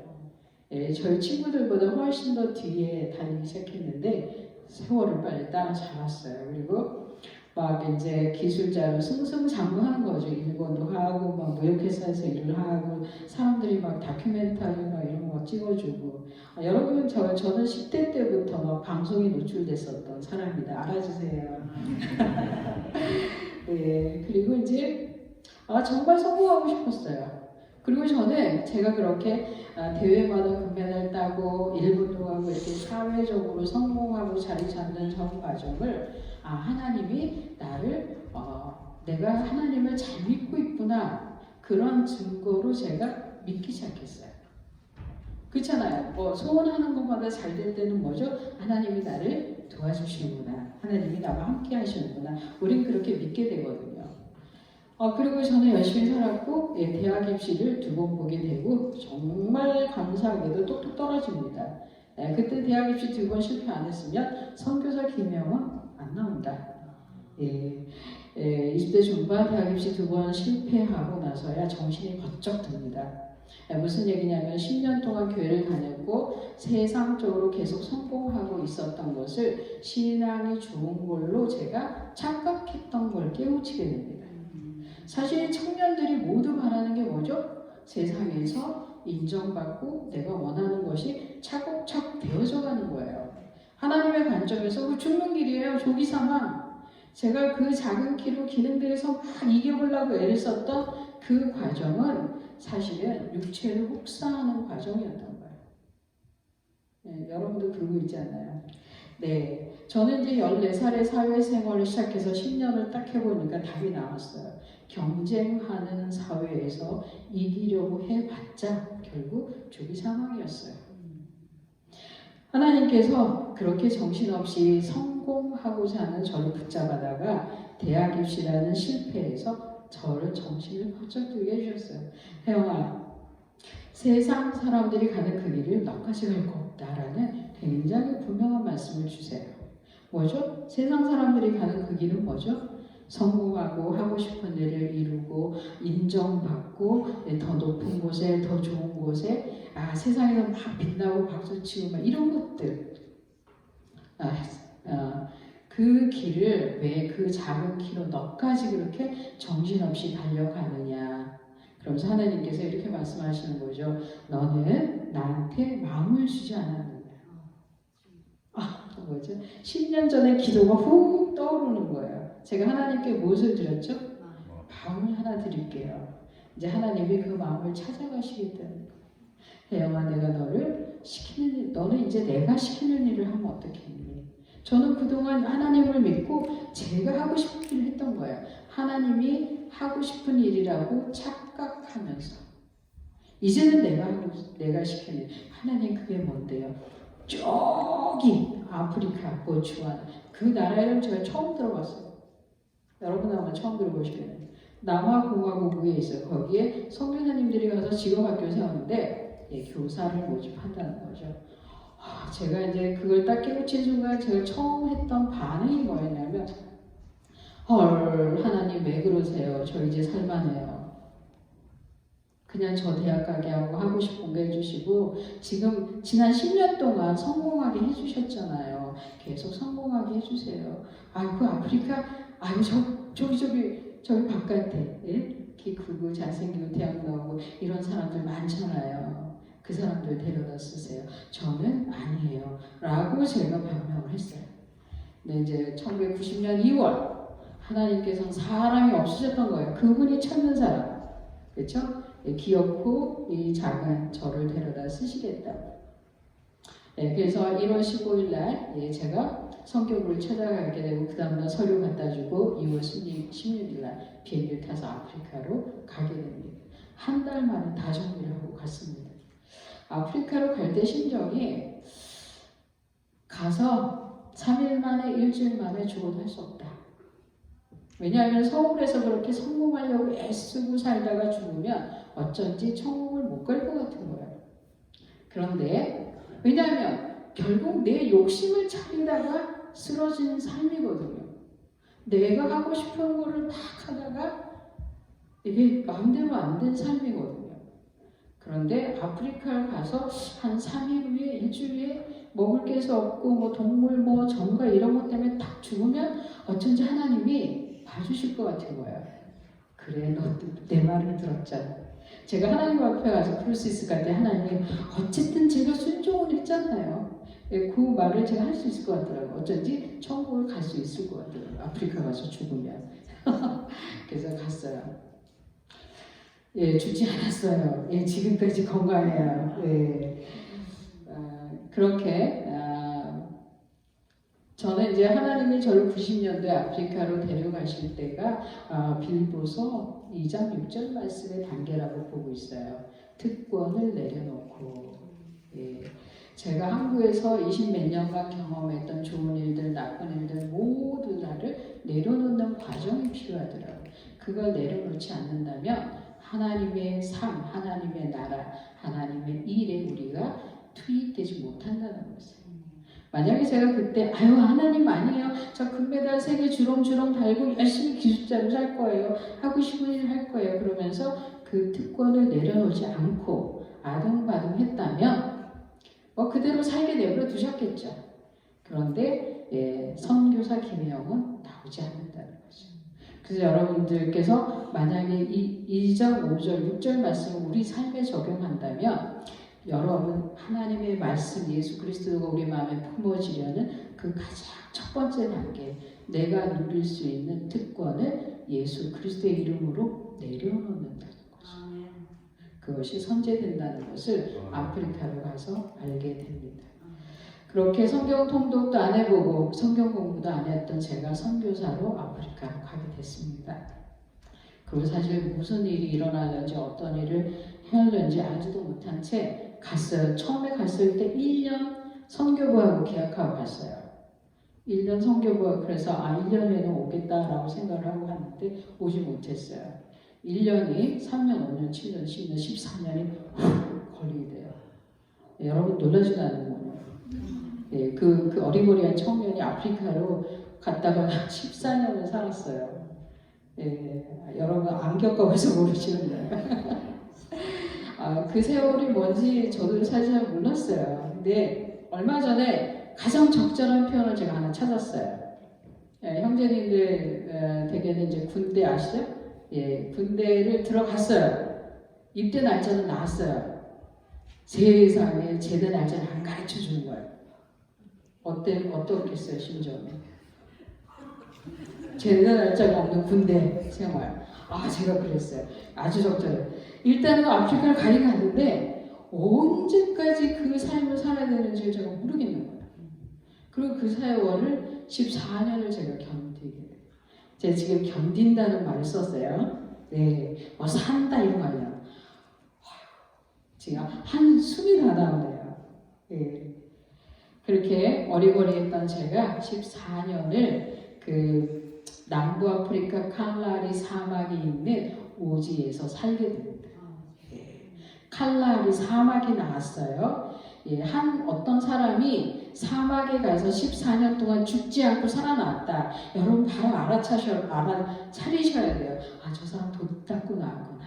저희 친구들보다 훨씬 더 뒤에 달리기 시작했는데 세월을 빨리 따라잡았어요. 그리고 막 이제 기술자로 승승장구하는 거죠. 일본도 하고 막 무역회사에서 일을 하고 사람들이 막 다큐멘터리 막 이런 거 찍어주고 여러분 저는 10대 때부터 막 방송에 노출됐었던 사람입니다. 알아주세요. 그리고 이제 정말 성공하고 싶었어요. 그리고 저는 제가 그렇게 대회마다 금메달 따고 일본도 가고 이렇게 사회적으로 성공하고 자리 잡는 전 과정을 하나님이 나를 내가 하나님을 잘 믿고 있구나 그런 증거로 제가 믿기 시작했어요. 그렇잖아요. 소원하는 것마다 잘 될 때는 뭐죠? 하나님이 나를 도와주시는구나. 하나님이 나와 함께 하시는구나. 우린 그렇게 믿게 되거든요. 그리고 저는 열심히 살았고 대학 입시를 2번 보게 되고 정말 감사하게도 똑똑 떨어집니다. 그때 대학 입시 2번 실패 안 했으면 선교사 김영은 안 나온다. 20대 중반 대학 입시 2번 실패하고 나서야 정신이 번쩍 듭니다. 무슨 얘기냐면 10년 동안 교회를 다녔고 세상적으로 계속 성공하고 있었던 것을 신앙이 좋은 걸로 제가 착각했던 걸 깨우치게 됩니다. 사실 청년들이 모두 바라는 게 뭐죠? 세상에서 인정받고 내가 원하는 것이 차곡차곡 되어져 가는 거예요. 하나님의 관점에서 그 죽는 길이에요. 조기사망. 제가 그 작은 키로 기능들에서 막 이겨보려고 애를 썼던 그 과정은 사실은 육체를 혹사하는 과정이었던 거예요. 여러분도 그러고 있지 않나요? 네, 저는 이제 14살에 사회생활을 시작해서 10년을 딱 해보니까 답이 나왔어요. 경쟁하는 사회에서 이기려고 해봤자 결국 조기 사망이었어요. 하나님께서 그렇게 정신없이 성공하고자 하는 저를 붙잡아다가 대학 입시라는 실패에서 저를 정신을 번쩍 들게 해주셨어요. 혜영아, 세상 사람들이 가는 그 길을 너까지 갈 거 없다라는 굉장히 분명한 말씀을 주세요. 뭐죠? 세상 사람들이 가는 그 길은 뭐죠? 성공하고 하고 싶은 일을 이루고 인정받고 더 높은 곳에 더 좋은 곳에 세상에서 막 빛나고 박수치고 막 이런 것들 그 길을 왜 그 작은 키로 너까지 그렇게 정신없이 달려가느냐. 그러면서 하나님께서 이렇게 말씀하시는 거죠. 너는 나한테 마음을 주지 않았느냐. 뭐죠? 10년 전에 기도가 훅 떠오르는 거예요. 제가 하나님께 무엇을 드렸죠? 마음을 하나 드릴게요. 이제 하나님이 그 마음을 찾아가시겠다는 거예요. 혜영아, 내가 너를 시키는 일, 너는 이제 내가 시키는 일을 하면 어떻겠니? 저는 그동안 하나님을 믿고 제가 하고 싶은 일을 했던 거예요. 하나님이 하고 싶은 일이라고 착각하면서 이제는 내가 시키는 일. 하나님 그게 뭔데요? 저기 아프리카 보츠와나 그 나라 이름 제가 처음 들어봤어요. 여러분 아마 처음 들어보시겠네요. 남아공화국 위에 있어요. 거기에 선교사님들이 가서 직업학교 세우는데 교사를 모집한다는 거죠. 제가 이제 그걸 딱 깨우친 순간 제가 처음 했던 반응이 뭐였냐면 헐, 하나님 왜 그러세요? 저 이제 살만해요. 그냥 저 대학 가게 하고 싶은 거 해주시고 지금 지난 10년 동안 성공하게 해주셨잖아요. 계속 성공하게 해주세요. 그 아프리카 저기 바깥에 키 크고 잘생기고 대학 나오고 이런 사람들 많잖아요. 그 사람들 데려다 쓰세요. 저는 아니에요. 라고 제가 변명을 했어요. 근데 이제 1990년 2월 하나님께서는 사람이 없으셨던 거예요. 그분이 찾는 사람. 그렇죠? 귀엽고 이 작은 저를 데려다 쓰시겠다. 그래서 1월 15일 날 제가 성교부를 찾아가게 되고 그 다음날 서류 갖다 주고 2월 16일 날 비행기를 타서 아프리카로 가게 됩니다. 한 달 만에 다 정리를 하고 갔습니다. 아프리카로 갈 때 심정이 가서 3일 만에 일주일 만에 죽어도 할 수 없다. 왜냐하면 서울에서 그렇게 성공하려고 애쓰고 살다가 죽으면 어쩐지 천국을 못 갈 것 같은 거예요. 그런데 왜냐하면 결국 내 욕심을 차리다가 쓰러지는 삶이거든요. 내가 하고 싶은 거를 막 하다가 이게 마음대로 안 된 삶이거든요. 그런데 아프리카를 가서 한 3일 후에 일주일에 먹을 게 없고 동물 전가 이런 것 때문에 딱 죽으면 어쩐지 하나님이 봐주실 것 같은 거예요. 그래, 너 내 말을 들었잖아. 제가 하나님 앞에 가서 그럴 수 있을 것 같아요. 하나님, 어쨌든 제가 순종을 했잖아요. 그 말을 제가 할 수 있을 것 같더라고요. 어쩐지 천국을 갈 수 있을 것 같더라고요. 아프리카 가서 죽으면. 그래서 갔어요. 죽지 않았어요. 지금까지 건강해요. 그렇게 저는 이제 하나님이 저를 90년도에 아프리카로 데려가실 때가 빌보서 2장 6절 말씀의 단계라고 보고 있어요. 특권을 내려놓고 제가 한국에서 20몇 년간 경험했던 좋은 일들, 나쁜 일들 모두 다를 내려놓는 과정이 필요하더라고요. 그걸 내려놓지 않는다면 하나님의 삶, 하나님의 나라, 하나님의 일에 우리가 투입되지 못한다는 것이에요. 만약에 제가 그때 아유 하나님 아니에요. 저 금메달 3개 주렁주렁 달고 열심히 기술자로 살 거예요. 하고 싶은 일 할 거예요. 그러면서 그 특권을 내려놓지 않고 아둥바둥했다면 그대로 살게 내버려 두셨겠죠. 그런데 선교사 김혜영은 나오지 않는다는 거죠. 그래서 여러분들께서 만약에 이 2장, 5절, 6절 말씀을 우리 삶에 적용한다면 여러분 하나님의 말씀 예수 그리스도가 우리 마음에 품어지려는 그 가장 첫 번째 단계 내가 누릴 수 있는 특권을 예수 그리스도의 이름으로 내려놓는다는 거죠. 그것이 선제된다는 것을 아프리카로 가서 알게 됩니다. 그렇게 성경 통독도 안 해보고 성경 공부도 안 했던 제가 선교사로 아프리카로 가게 됐습니다. 그리고 사실 무슨 일이 일어나는지 어떤 일을 해야하는지 알지도 못한 채 갔어요. 처음에 갔을 때 1년 선교부하고 계약하고 갔어요. 1년 선교부 그래서 1년에는 오겠다라고 생각을 하고 갔는데 오지 못했어요. 1년이 3년, 5년, 7년, 10년, 14년이 걸리게 돼요. 여러분 놀라지도 않는군요. 그 어리버리한 청년이 아프리카로 갔다가 14년을 살았어요. 여러분 안 겪어봐서 모르시는데 그 세월이 뭔지 저도 사실 잘 몰랐어요. 근데 얼마 전에 가장 적절한 표현을 제가 하나 찾았어요. 형제님들 대개는 이제 군대 아시죠? 군대를 들어갔어요. 입대 날짜는 나왔어요. 세상에 제대 날짜를 안 가르쳐 주는 거예요. 어떻겠어요, 심정이? 제대 날짜가 없는 군대 생활. 제가 그랬어요. 아주 적절해요. 일단은 아프리카를 가긴 갔는데 언제까지 그 삶을 살아야 되는지 제가 모르겠는 거예요. 그리고 그 세월을 14년을 제가 견디게 돼요. 제가 지금 견딘다는 말을 썼어요. 산다 이런 거 아니야. 지금 한숨이 다 나오네요. 그렇게 어리버리했던 제가 14년을 그 남부 아프리카 칼라리 사막이 있는 오지에서 살게 됩니다. 칼라리 사막이 나왔어요. 어떤 사람이 사막에 가서 14년 동안 죽지 않고 살아났다. 여러분 바로 알아차리셔야 돼요. 저 사람 돈 닦고 나왔구나.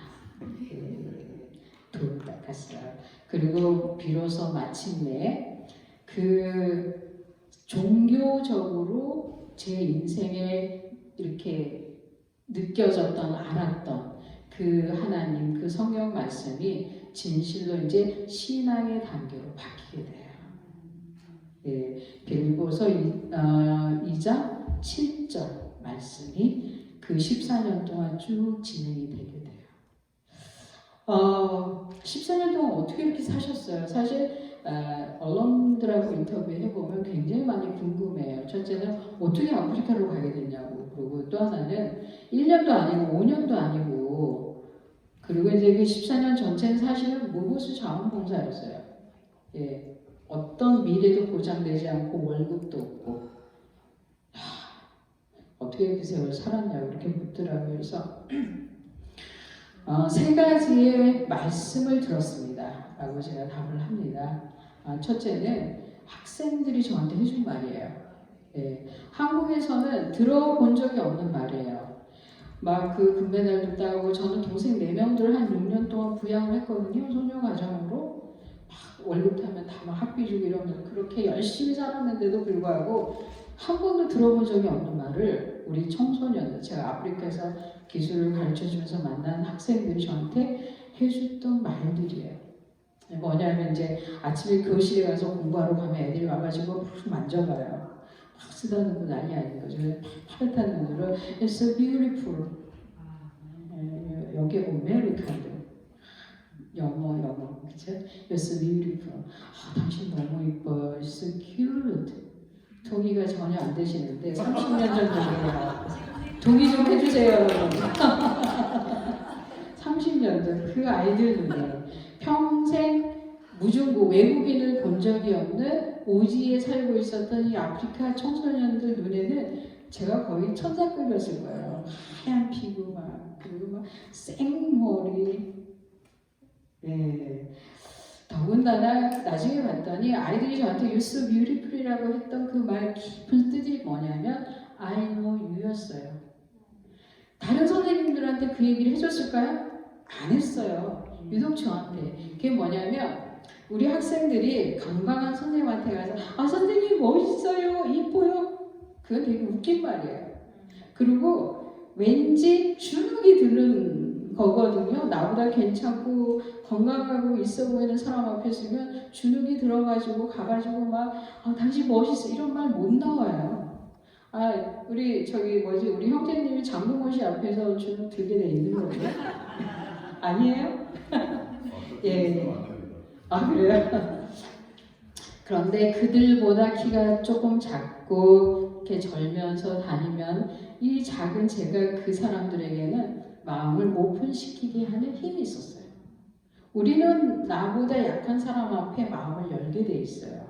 돈 닦았어요. 그리고 비로소 마침내 그 종교적으로 제 인생에 이렇게 느껴졌던 알았던 그 하나님 그 성경 말씀이 진실로 이제 신앙의 단계로 바뀌게 돼요. 빌립보서 2장 7절 말씀이 그 14년 동안 쭉 진행이 되게 돼요. 14년 동안 어떻게 이렇게 사셨어요? 사실 언론들하고 인터뷰해보면 굉장히 많이 궁금해요. 첫째는 어떻게 아프리카로 가게 됐냐고. 그리고 또 하나는 1년도 아니고 5년도 아니고 그리고 이제 그 14년 전체는 사실은 무보수 자원봉사였어요. 어떤 미래도 보장되지 않고 월급도 없고 어떻게 그 세월 살았냐고 이렇게 묻더라고요. 그래서 3가지의 말씀을 들었습니다. 라고 제가 답을 합니다. 첫째는 학생들이 저한테 해준 말이에요. 한국에서는 들어본 적이 없는 말이에요. 막 그 금메달도 따고 저는 동생 4명들 한 6년 동안 부양을 했거든요. 소녀가정으로 막 월급 타면 다 막 학비 주고 이러면서 그렇게 열심히 살았는데도 불구하고 한 번도 들어본 적이 없는 말을 우리 청소년들, 제가 아프리카에서 기술을 가르쳐주면서 만난 학생들이 저한테 해줬던 말들이에요. 뭐냐면 이제 아침에 교실에 가서 공부하러 가면 애들이 와가지고 만져봐요. 막 쓰다듬고 난리 아닌 거죠. 파릇한 눈으로 It's so beautiful. 여기 아메리칸들 영어 그쵸? It's so beautiful. 당신 너무 이뻐요. It's so cute. 동의가 전혀 안 되시는데 30년 전 동의가 동의 좀 해주세요 여러분. 30년 전 그 아이들 눈에 평생 무중고 외국인을 본 적이 없는 오지에 살고 있었던 이 아프리카 청소년들 눈에는 제가 거의 천사급이었을 거예요. 하얀 피부 그리고 막 생머리. 예. 더군다나 나중에 봤더니 아이들이 저한테 You're so beautiful이라고 했던 그 말 깊은 뜻이 뭐냐면 I know you였어요. 다른 선생님들한테 그 얘기를 해줬을까요? 안 했어요. 유독 저한테. 그게 뭐냐면 우리 학생들이 건강한 선생님한테 가서 아 선생님 멋있어요, 이뻐요. 그건 되게 웃긴 말이에요. 그리고 왠지 주눅이 드는 거거든요. 나보다 괜찮고 건강하고 있어 보이는 사람 앞에 서면 주눅이 들어가지고 가가지고 막 당신 멋있어 이런 말 못 나와요. 우리 우리 형제님이 장봉호씨 앞에서 주눅 들게 돼 있는 거죠. 아니에요? 예. 그래요? 그런데 그들보다 키가 조금 작고 이렇게 절면서 다니면 이 작은 제가 그 사람들에게는 마음을 오픈시키게 하는 힘이 있었어요. 우리는 나보다 약한 사람 앞에 마음을 열게 돼 있어요.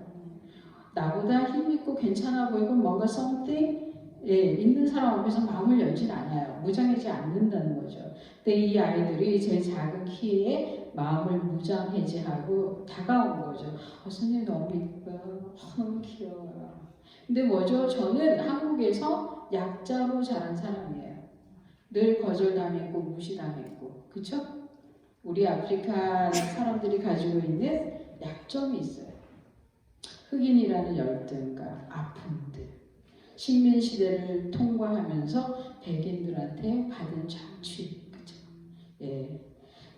나보다 힘있고 괜찮아 보이고 뭔가 something 있는 사람 앞에서 마음을 열진 않아요. 무장하지 않는다는 거죠. 근데 이 아이들이 제 작은 키에 마음을 무장해제하고 다가온 거죠. 선생님 너무 이뻐요. 너무 귀여워요. 근데 뭐죠? 저는 한국에서 약자로 자란 사람이에요. 늘 거절당했고 무시당했고, 그쵸? 우리 아프리카 사람들이 가지고 있는 약점이 있어요. 흑인이라는 열등과 아픔들, 식민시대를 통과하면서 백인들한테 받은 착취, 그쵸? 예.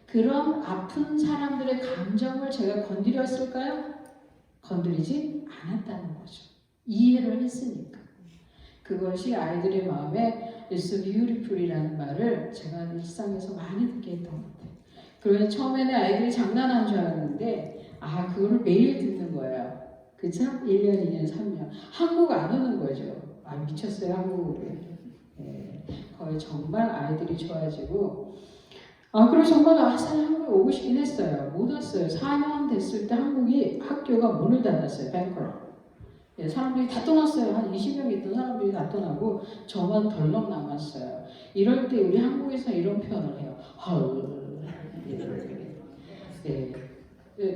그런 아픈 사람들의 감정을 제가 건드렸을까요? 건드리지 않았다는 거죠. 이해를 했으니까. 그것이 아이들의 마음에 It's so beautiful이라는 말을 제가 일상에서 많이 듣게 했던 것 같아요. 그래서 처음에는 아이들이 장난한 줄 알았는데 그거를 매일 듣는 거예요. 그쵸? 1년, 2년, 3년. 한국 안 오는 거죠. 미쳤어요, 한국에. 예, 거의 정말 아이들이 좋아지고 그리고 정말 한국에 오고 싶긴 했어요. 못 왔어요. 4년 됐을 때 학교가 문을 닫았어요. 뱅커. 예, 사람들이 다 떠났어요. 한 20명 있던 사람들이 다 떠나고 저만 덜렁 남았어요. 이럴 때 우리 한국에서 이런 표현을 해요. 헐. 예,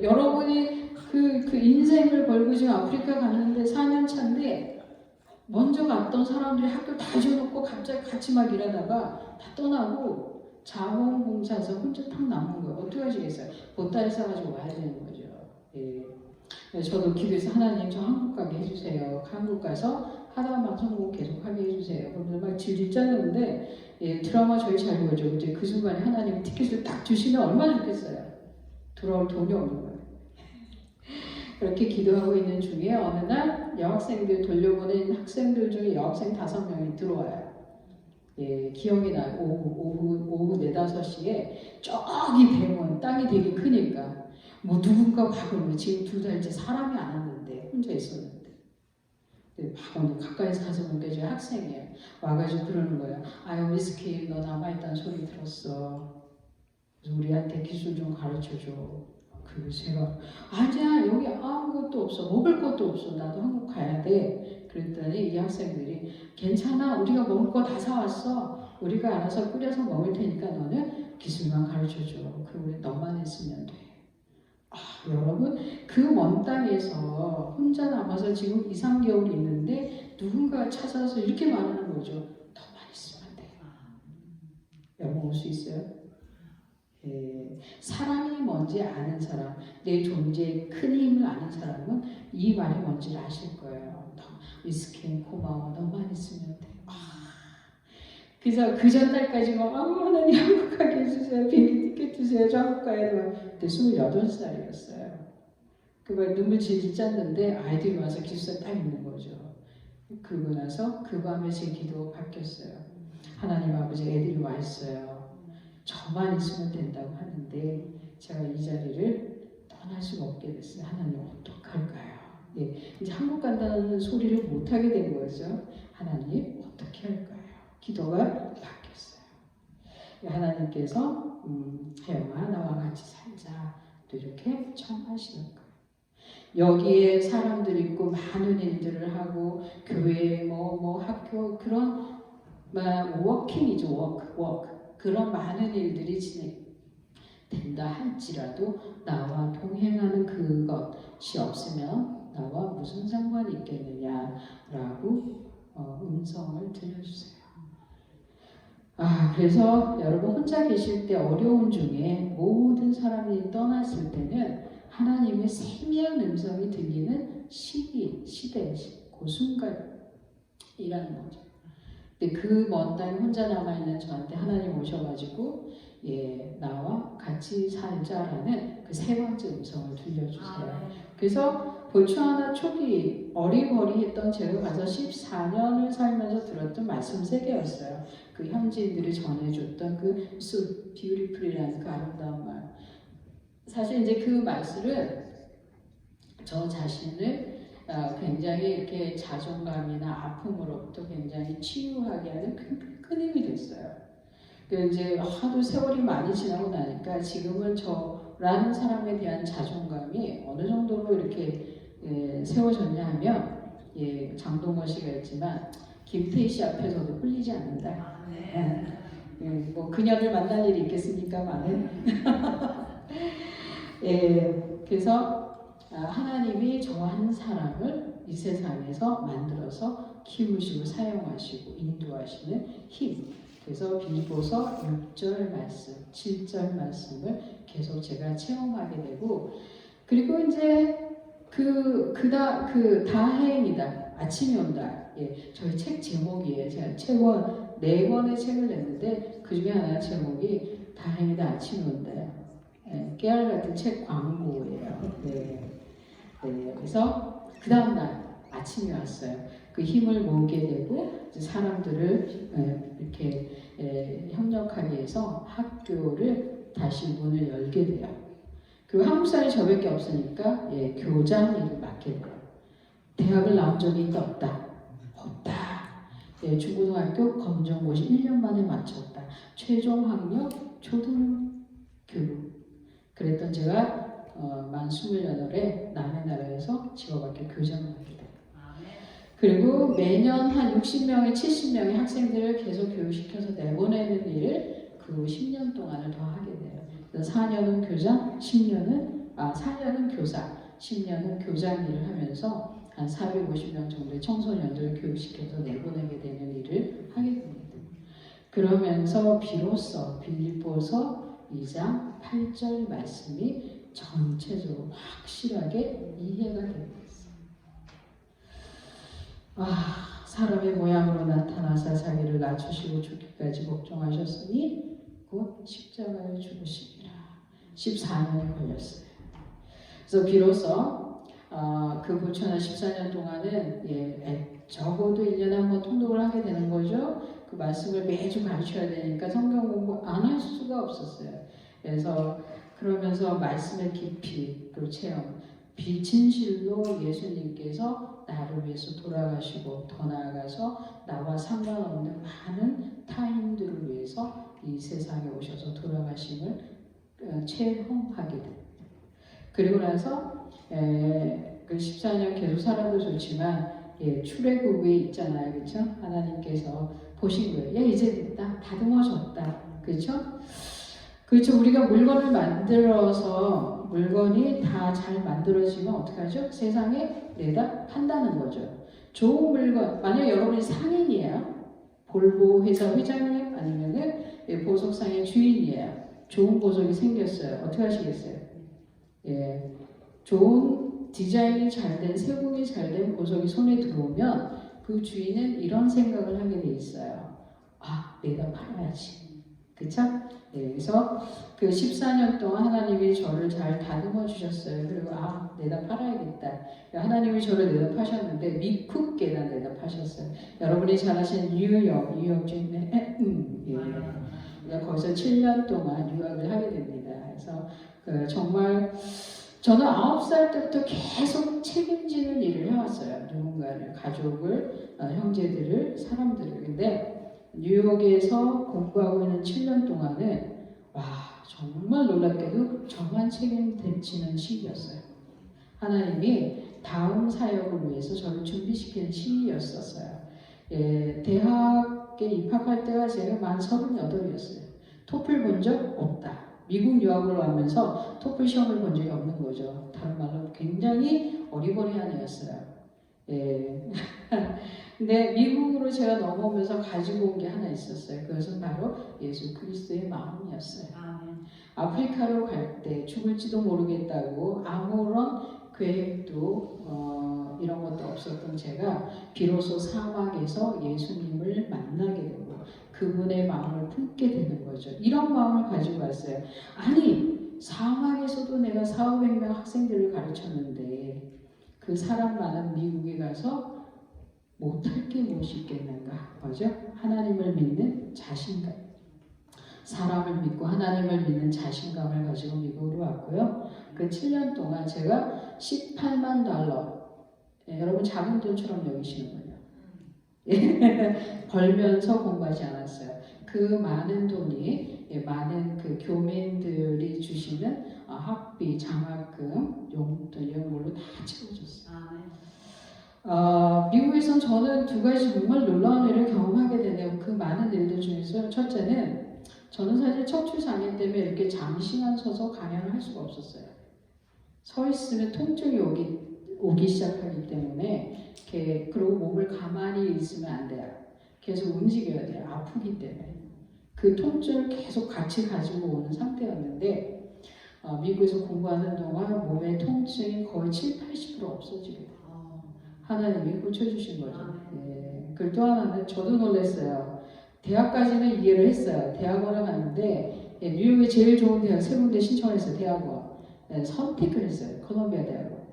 여러분이 그 인생을 걸고 지금 아프리카 갔는데 4년 차인데 먼저 갔던 사람들이 학교 다 지어놓고 갑자기 같이 막 일하다가 다 떠나고 자원봉사에서 혼자 탁 남은 거예요. 어떻게 하시겠어요? 보따리 싸가지고 와야 되는 거죠. 예. 저도 기도해서 하나님 저 한국 가게 해주세요. 한국 가서 하다만 성공 계속하게 해주세요. 그런데 막 질질 짜는데 드라마 저희 잘 보죠. 이제 그 순간에 하나님 티켓을 딱 주시면 얼마나 좋겠어요. 돌아올 돈이 없는 거예요. 그렇게 기도하고 있는 중에 어느 날 여학생들 돌려보낸 학생들 중에 여학생 5명이 들어와요. 예, 기억이 나요. 오후 4, 5시에 저기 대문 땅이 되게 크니까 누군가 막 오면 지금 2달째 사람이 안 왔는데 혼자 있었는데 막 가까이서 가서 보니까 이제 학생이에요. 와가지고 그러는 거예요. 위스키 너 남아있다는 소리 들었어. 그래서 우리한테 기술 좀 가르쳐줘. 그리고 제가 아니야 여기 아무것도 없어. 먹을 것도 없어. 나도 한국 가야 돼. 그랬더니 이 학생들이 괜찮아. 우리가 먹을 거 다 사왔어. 우리가 알아서 끓여서 먹을 테니까 너는 기술만 가르쳐줘. 그리고 우리 너만 했으면 돼. 여러분 그 먼 땅에서 혼자 남아서 지금 2, 3개월 있는데 누군가가 찾아서 이렇게 말하는 거죠. 너만 있으면 돼. 여러분 올 수 있어요? 사랑이 뭔지 아는 사람, 내 존재의 큰 힘을 아는 사람은 이 말이 뭔지를 아실 거예요. 위스키 고마워. 너만 있으면 돼. 그래서 그 전날까지 막 하나님 한국 가게 해주세요. 비행기 티켓 주세요. 저 한국 가야 돼요. 그때 28살이었어요. 그걸 눈물 질질 짰는데 아이들이 와서 기숙사에 딱 있는 거죠. 그러고 나서 그 밤에 제 기도가 바뀌었어요. 하나님 아버지 애들이 와 있어요. 저만 있으면 된다고 하는데 제가 이 자리를 떠날 수가 없게 됐어요. 하나님 어떡할까요? 이제 한국 간다는 소리를 못하게 된 거죠. 하나님 어떻게 할까요? 기도가 바뀌었어요. 하나님께서 하영아 나와 같이 살자 또 이렇게 청하시는 거예요. 여기에 사람들 있고 많은 일들을 하고 교회 뭐 학교 그런 워킹이죠. 워크 그런 많은 일들이 진행된다 할지라도 나와 동행하는 그것이 없으면 나와 무슨 상관이 있겠느냐라고 음성을 들려주세요. 그래서 여러분 혼자 계실 때 어려운 중에 모든 사람이 떠났을 때는 하나님의 세미한 음성이 들리는 시대, 그 순간이라는 거죠. 근데 그 먼 땅에 혼자 남아있는 저한테 하나님 오셔가지고 나와 같이 살자라는 그 세 번째 음성을 들려주세요. 그래서 보츠와나 초기 어리버리했던 제가 가서 14년을 살면서 들었던 말씀 3개였어요. 그 현지인들이 전해줬던 그 So beautiful이라는 그 아름다운 말. 사실 이제 그 말씀은 저 자신을 굉장히 이렇게 자존감이나 아픔으로부터 굉장히 치유하게 하는 큰 힘이 됐어요. 이제 하도 세월이 많이 지나고 나니까 지금은 저라는 사람에 대한 자존감이 어느 정도로 이렇게 세워졌냐 하면 장동건 씨가 있지만 김태희 씨 앞에서도 꿀리지 않는다. 뭐 그녀를 만날 일이 있겠습니까만은 그래서 하나님이 저 한 사람을 이 세상에서 만들어서 키우시고 사용하시고 인도하시는 힘. 그래서 빌립보서 6절 말씀, 7절 말씀을 계속 제가 체험하게 되고, 그리고 이제 그 다행이다, 아침이 온다. 저희 책 제목이에요. 제가 4권의 책을 냈는데 그 중에 하나 제목이 다행이다, 아침이 온다요. 깨알 같은 책 광고예요. 그래서 그 다음날 아침이 왔어요. 그 힘을 모으게 되고 사람들을 이렇게 협력하기 위해서 학교를 다시 문을 열게 돼요. 그리고 한국 사람이 저밖에 없으니까 교장 일을 맡게 돼요. 대학을 나온 적이 없다. 중고등학교 검정고시 1년 만에 마쳤다. 최종 학력 초등교육. 그랬던 제가 만 28에 남의 나라에서 지역학교 교장을 하게 돼요. 그리고 매년 한 60명에 70명의 학생들을 계속 교육시켜서 내보내는 일을 그 10년 동안을 더 하게 돼요. 그래서 4년은 교장, 4년은 교사, 10년은 교장 일을 하면서 한 450명 정도의 청소년들을 교육시켜서 내보내게 되는 일을 하게 됩니다. 그러면서 비로소 빌립보서 2장 8절 말씀이 전체적으로 확실하게 이해가 됩니다. 사람의 모양으로 나타나사 자기를 낮추시고 죽기까지 복종하셨으니 곧 십자가에 죽으시리라. 14년이 걸렸어요. 그래서 비로소 그 부처나 14년 동안은 적어도 1년에 한 번 통독을 하게 되는 거죠. 그 말씀을 매주 가르쳐야 되니까 성경 공부 안 할 수가 없었어요. 그래서 그러면서 말씀의 깊이 또 체험, 비진실로 예수님께서 나를 위해서 돌아가시고 더 나아가서 나와 상관없는 많은 타인들을 위해서 이 세상에 오셔서 돌아가심을 체험하게 됩니다. 그리고 나서 그 14년 계속 살아도 좋지만 출애굽이 있잖아요, 그렇죠? 하나님께서 보신 거예요. 이제 됐다, 다듬어졌다, 그렇죠? 그렇죠. 우리가 물건을 만들어서 물건이 다 잘 만들어지면 어떡하죠? 세상에 내다 판다는 거죠. 좋은 물건, 만약 여러분이 상인이에요. 볼보 회사 회장님 아니면은 보석상의 주인이에요. 좋은 보석이 생겼어요. 어떻게 하시겠어요? 좋은 디자인이 잘된, 세공이 잘된 보석이 손에 들어오면 그 주인은 이런 생각을 하게 돼 있어요. 내다 팔아야지. 그쵸? 그래서 그 14년 동안 하나님이 저를 잘 다듬어 주셨어요. 그리고 내다 팔아야겠다. 하나님이 저를 내다 파셨는데 미쿡게다 내다 파셨어요. 여러분이 잘 아시는 뉴욕 중에 거기서 7년 동안 유학을 하게 됩니다. 그래서 정말 저는 9살 때부터 계속 책임지는 일을 해왔어요. 누군가를, 가족을, 형제들을, 사람들을. 근데 뉴욕에서 공부하고 있는 7년 동안은 정말 놀랍게도 저만 책임지는 시기였어요. 하나님이 다음 사역을 위해서 저를 준비시키는 시기였었어요. 예, 대학에 입학할 때가 제가 만 38이었어요. 토플 본 적 없다. 미국 유학을 가면서 토플 시험을 본 적이 없는 거죠. 다른 말로 굉장히 어리버리한 애였어요. 예. 근데 미국으로 제가 넘어오면서 가지고 온 게 하나 있었어요. 그것은 바로 예수 그리스도의 마음이었어요. 아프리카로 갈 때 죽을지도 모르겠다고 아무런 계획도 이런 것도 없었던 제가 비로소 사막에서 예수님을 만나게 되고 그분의 마음을 품게 되는 거죠. 이런 마음을 가지고 왔어요. 아니 사막에서도 내가 400~500명 학생들을 가르쳤는데 그 사람 많은 미국에 가서 못할 게 무엇이 있겠는가? 뭐죠? 하나님을 믿는 자신감. 사람을 믿고 하나님을 믿는 자신감을 가지고 미국으로 왔고요. 그 7년 동안 제가 $18만, 예, 여러분 작은 돈처럼 여기시는군요. 예, 벌면서 공부하지 않았어요. 그 많은 돈이 많은 그 교민들이 주시는 학비, 장학금, 용돈 이런 걸로 다 채워줬어요. 미국에선 저는 두 가지 정말 놀라운 일을 경험하게 되네요. 그 많은 일들 중에서 첫째는 저는 사실 척추장애 때문에 이렇게 장시간 서서 강연을 할 수가 없었어요. 서 있으면 통증이 오기 시작하기 때문에 이렇게 그리고 몸을 가만히 있으면 안 돼요. 계속 움직여야 돼요. 아프기 때문에. 그 통증을 계속 같이 가지고 오는 상태였는데 미국에서 공부하는 동안 몸의 통증이 거의 70~80% 없어지게 돼요. 하나님이 고쳐주신 거죠. 예. 그리고 또 하나는 저도 놀랐어요. 대학까지는 이해를 했어요. 대학원을 갔는데 뉴욕의 제일 좋은 대학 3군데 신청했어요. 대학원. 네, 선택을 했어요. 콜롬비아 대학원.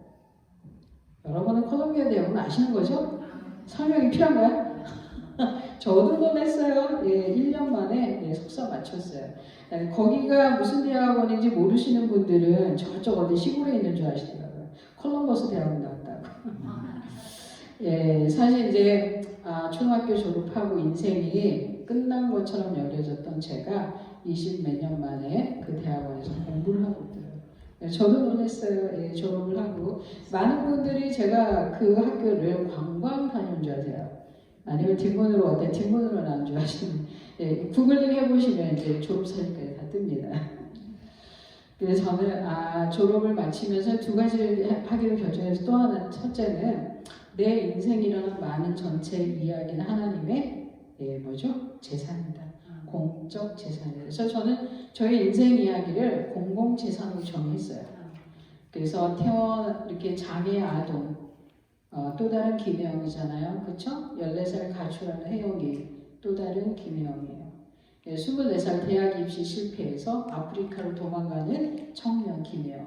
여러분은 콜롬비아 대학원 아시는 거죠? 설명이 필요한가요? 저도 놀랐어요. 예, 1년 만에 석사 마쳤어요. 거기가 무슨 대학원인지 모르시는 분들은 저쪽 어디 시골에 있는 줄 아시더라고요. 콜럼버스 대학원 나왔다고. 예, 사실 이제 초등학교 졸업하고 인생이 끝난 것처럼 여겨졌던 제가 20몇 년 만에 그 대학원에서 공부를 하고 있더라고요. 저도 놀랐어요. 예, 졸업을 하고 많은 분들이 제가 그 학교를 관광 다녀온 줄 아세요. 아니면 뒷문으로 어때 뒷문으로 나온 줄 아시는. 예, 구글링 해보시면 이제 졸업 사진까지 다 뜹니다. 그래서 저는 졸업을 마치면서 두 가지를 하기로 결정해서 또 하나, 첫째는 내 인생이라는 많은 전체 이야기는 하나님의 재산이다. 공적 재산이다. 그래서 저는 저의 인생 이야기를 공공 재산으로 정했어요. 그래서 이렇게 장애 아동, 또 다른 김혜영이잖아요. 그렇죠? 14살 가출하는 혜영이 또 다른 김혜영이에요. 24살 대학 입시 실패해서 아프리카로 도망가는 청년 김혜영.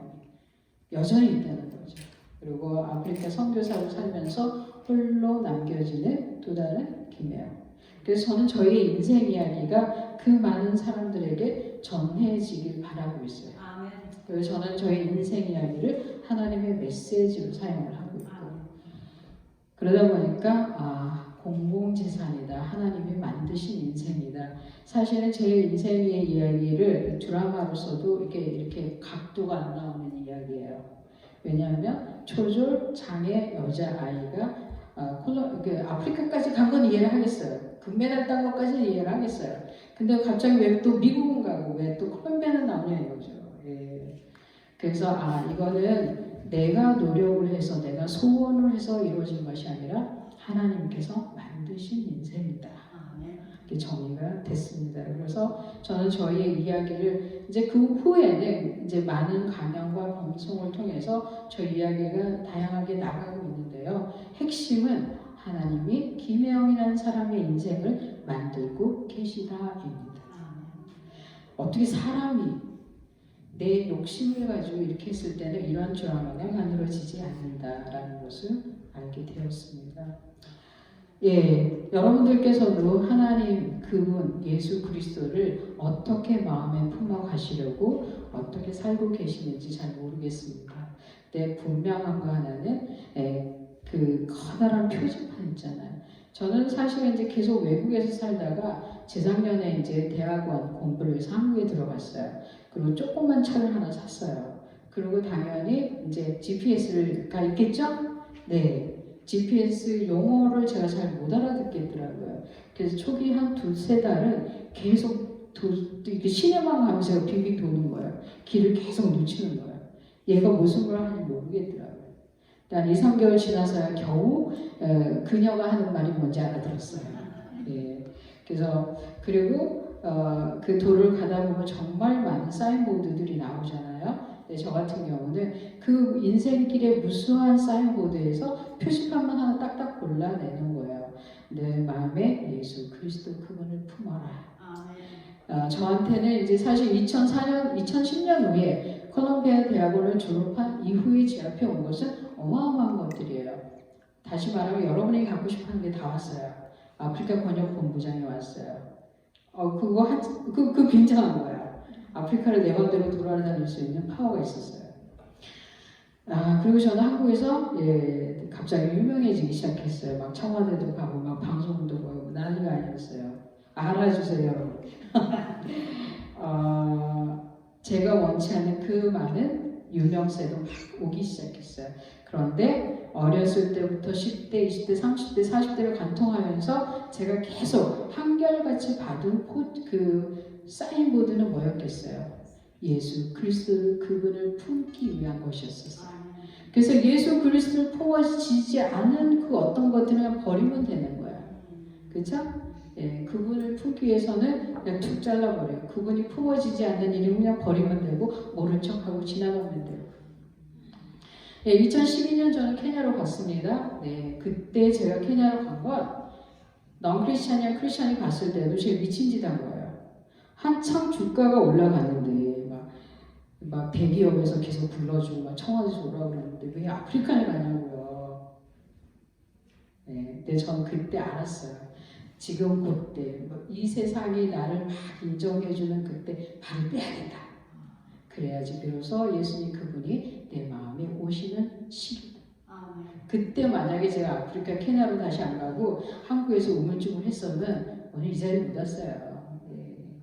여전히 있다는 거죠. 그리고 아프리카 선교사로 살면서 홀로 남겨지는 또 다른 김혜영. 그래서 저는 저희 인생 이야기가 그 많은 사람들에게 전해지길 바라고 있어요. 그래서 저는 저희 인생 이야기를 하나님의 메시지로 사용을 하고 있고, 그러다 보니까 공공재산이다. 하나님이 만드신 인생이다. 사실은 제 인생의 이야기를 드라마로서도 이렇게 각도가 안 나오는 이야기예요. 왜냐하면 초졸 장애 여자아이가 아프리카까지 간 건 이해를 하겠어요. 금메달 딴 것까지는 이해를 하겠어요. 근데 갑자기 왜 또 미국은 가고 왜 또 콜롬비아는 나오냐 이거죠. 예. 그래서 이거는 내가 노력을 해서 내가 소원을 해서 이루어진 것이 아니라 하나님께서 만드신 인생이다. 이렇게 정의가 됐습니다. 그래서 저는 저희의 이야기를 이제 그 후에는 이제 많은 강연과 방송을 통해서 저희 이야기가 다양하게 나가고 있는데요. 핵심은 하나님이 김혜영이라는 사람의 인생을 만들고 계시다입니다. 어떻게 사람이 내 욕심을 가지고 이렇게 했을 때는 이러한 드라마가 만들어지지 않는다라는 것을 알게 되었습니다. 예, 여러분들께서도 하나님 그분 예수 그리스도를 어떻게 마음에 품어 가시려고 어떻게 살고 계시는지 잘 모르겠습니다. 근데 분명한 거 하나는 그 커다란 표지판 있잖아요. 저는 사실 이제 계속 외국에서 살다가 재작년에 이제 대학원 공부를 해서 한국에 들어갔어요. 그리고 조그만 차를 하나 샀어요. 그리고 당연히 이제 GPS가 있겠죠? 네. GPS 용어를 제가 잘 못 알아듣겠더라고요. 그래서 초기 한 두세 달은 계속 이렇게 시내만 가면서 제가 빙빙 도는 거예요. 길을 계속 놓치는 거예요. 얘가 무슨 말 하는지 모르겠더라고요. 한 2, 3개월 지나서야 겨우 그녀가 하는 말이 뭔지 알아들었어요. 예. 그래서 그리고 그 도를 가다 보면 정말 많은 사인보드들이 나오잖아요. 네, 저 같은 경우는 그 인생길의 무수한 사인보드에서 표지판만 하나 딱딱 골라내는 거예요. 내 마음에 예수 그리스도 그분을 품어라. 저한테는 이제 사실 2010년 후에 콜롬비아 대학원을 졸업한 이후에 제 앞에 온 것은 어마어마한 것들이에요. 다시 말하면 여러분이 갖고 싶은 게 다 왔어요. 아프리카 번역 본부장이 왔어요. 그거 굉장한 거야. 아프리카를 내 맘대로 돌아다닐 수 있는 파워가 있었어요. 그리고 저는 한국에서 갑자기 유명해지기 시작했어요. 막 청와대도 가고 막 방송도 보고 난리가 아니었어요. 알아주세요, 여러분. 제가 원치 않는 그 많은 유명세도 막 오기 시작했어요. 그런데 어렸을 때부터 10대, 20대, 30대, 40대를 관통하면서 제가 계속 한결같이 받은 그 사인보드는 뭐였겠어요? 예수 그리스도를 그분을 품기 위한 것이었어요. 그래서 예수 그리스도를 품어지지 않은 그 어떤 것들을 그냥 버리면 되는 거야. 그렇죠? 예, 그분을 품기 위해서는 그냥 툭 잘라버려요. 그분이 품어지지 않는 일이면 그냥 버리면 되고 모른 척하고 지나가면 돼요. 예, 2012년 저는 케냐로 갔습니다. 네, 그때 제가 케냐로 간 건 넌크리스찬이랑 크리스찬이 갔을 때도 제가 미친 짓 한 거예요. 한참 주가가 올라가는데 막 대기업에서 계속 불러주고 막 청와대에서 오라고 그러는데 왜 아프리카에 가냐고요. 네, 근데 저는 그때 알았어요. 지금 그때 이 세상이 나를 막 인정해주는 그때 발을 빼야겠다. 그래야지 비로소 예수님 그분이 내 마음에 오시는 시기다. 그때 만약에 제가 아프리카 케냐로 다시 안 가고 한국에서 우물쭈물 했으면 오늘 이 자리에 못 왔어요.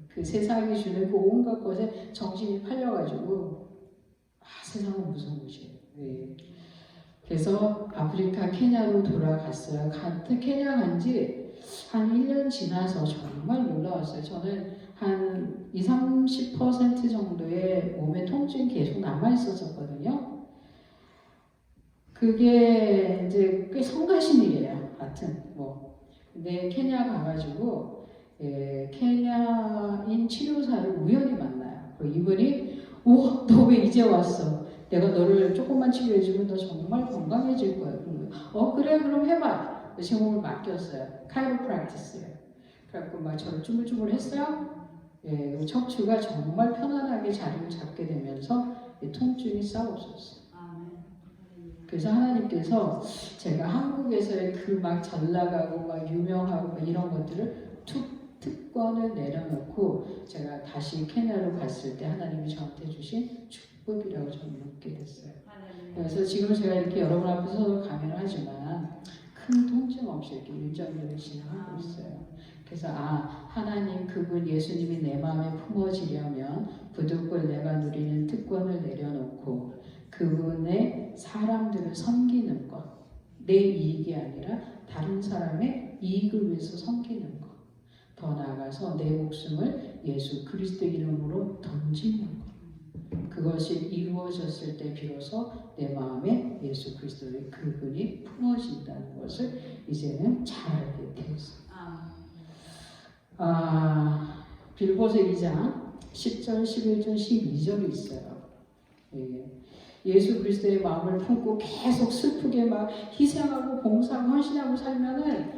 그 세상이 주는 그 온갖 것에 정신이 팔려가지고 세상은 무서운 곳이에요. 그래서 아프리카 케냐로 돌아갔어요. 케냐 간지 한 1년 지나서 정말 놀라웠어요. 저는 한 20, 30% 정도의 몸의 통증이 계속 남아있었거든요. 그게 이제 꽤 성가신 일이에요. 하여튼 근데 케냐 가가지고 케냐인 치료사를 우연히 만나요. 이분이 너 왜 이제 왔어? 내가 너를 조금만 치료해주면 너 정말 건강해질 거야. 그래 그럼 해봐. 제 몸을 맡겼어요. 카이로프랙티스예요. 그래갖고 막 저를 쭈물쭈물 했어요. 척추가 정말 편안하게 자리를 잡게 되면서 통증이 싹 없었어요. 그래서 하나님께서 제가 한국에서의 그 막 잘 나가고 막 유명하고 막 이런 것들을 특권을 내려놓고 제가 다시 케냐로 갔을 때 하나님이 저한테 주신 축복이라고 저는 묻게 됐어요. 그래서 지금 제가 이렇게 여러분 앞에서 강연을 하지만 큰 통증 없이 이렇게 일정하게 진행하고 있어요. 그래서 하나님 그분 예수님이 내 마음에 품어지려면 부득불 내가 누리는 특권을 내려놓고 그분의 사람들을 섬기는 것, 내 이익이 아니라 다른 사람의 이익을 위해서 섬기는 것, 더 나아가서 내 목숨을 예수 그리스도 이름으로 던지는 것, 그것이 이루어졌을 때 비로소 내 마음에 예수 그리스도의 그분이 품어진다는 것을 이제는 잘 알게 되었습니다. 빌보서 2장 10절, 11절, 12절이 있어요. 예수 그리스도의 마음을 품고 계속 슬프게 막 희생하고 봉사하고 헌신하고 살면은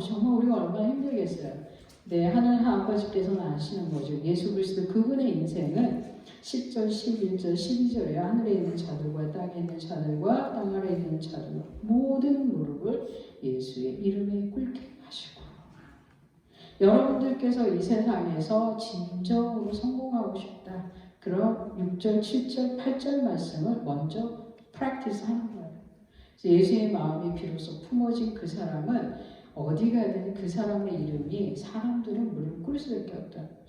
정말 우리가 얼마나 힘들겠어요. 하나님 아버지께서는 아시는 거죠. 예수 그리스도 그분의 인생은 10절, 11절, 12절에 하늘에 있는 자들과 땅에 있는 자들과 땅 아래에 있는 자들 모든 무릎을 예수의 이름에 꿇게 하시고 여러분들께서 이 세상에서 진정으로 성공하고 싶다. 그럼 6절, 7절, 8절 말씀을 먼저 프랙티스 하는 거예요. 예수의 마음이 비로소 품어진 그 사람은 어디 가든 그 사람의 이름이 사람들은 무릎 꿇을 수밖에 없다는 거죠.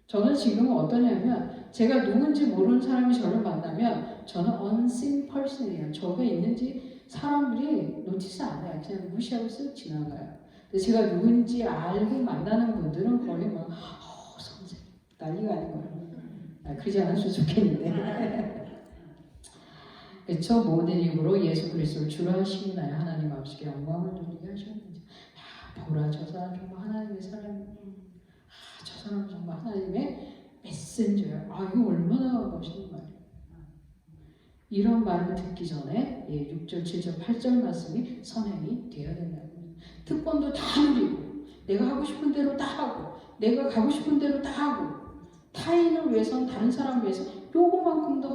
저는 지금 어떠냐면 제가 누군지 모르는 사람이 저를 만나면 저는 unseen person이에요. 저게 있는지 사람들이 노티스 안 해요. 그냥 무시하고 쓱 지나가요. 근데 제가 누군지 알고 만나는 분들은 거의 막 선생님 난리가 아닌 거예요. 그러지 않았으면 좋겠는데. 그렇죠? 모든 입으로 예수 그리스도를 주로 하시나요? 하나님 아버지께 영광을 돌리게 하셨는지. 보라, 저 사람 정말 하나님의 사람이에요. 저 사람 정말 하나님의 메신저예요. 이거 얼마나 멋있는 말이에요. 이런 말을 듣기 전에 6절, 7절, 8절 말씀이 선행이 되어야 된다는 거예요. 특권도 다 누리고 내가 하고 싶은 대로 다 하고 내가 가고 싶은 대로 다 하고 타인을 위해서는 다른 사람을 위해서 요거만큼도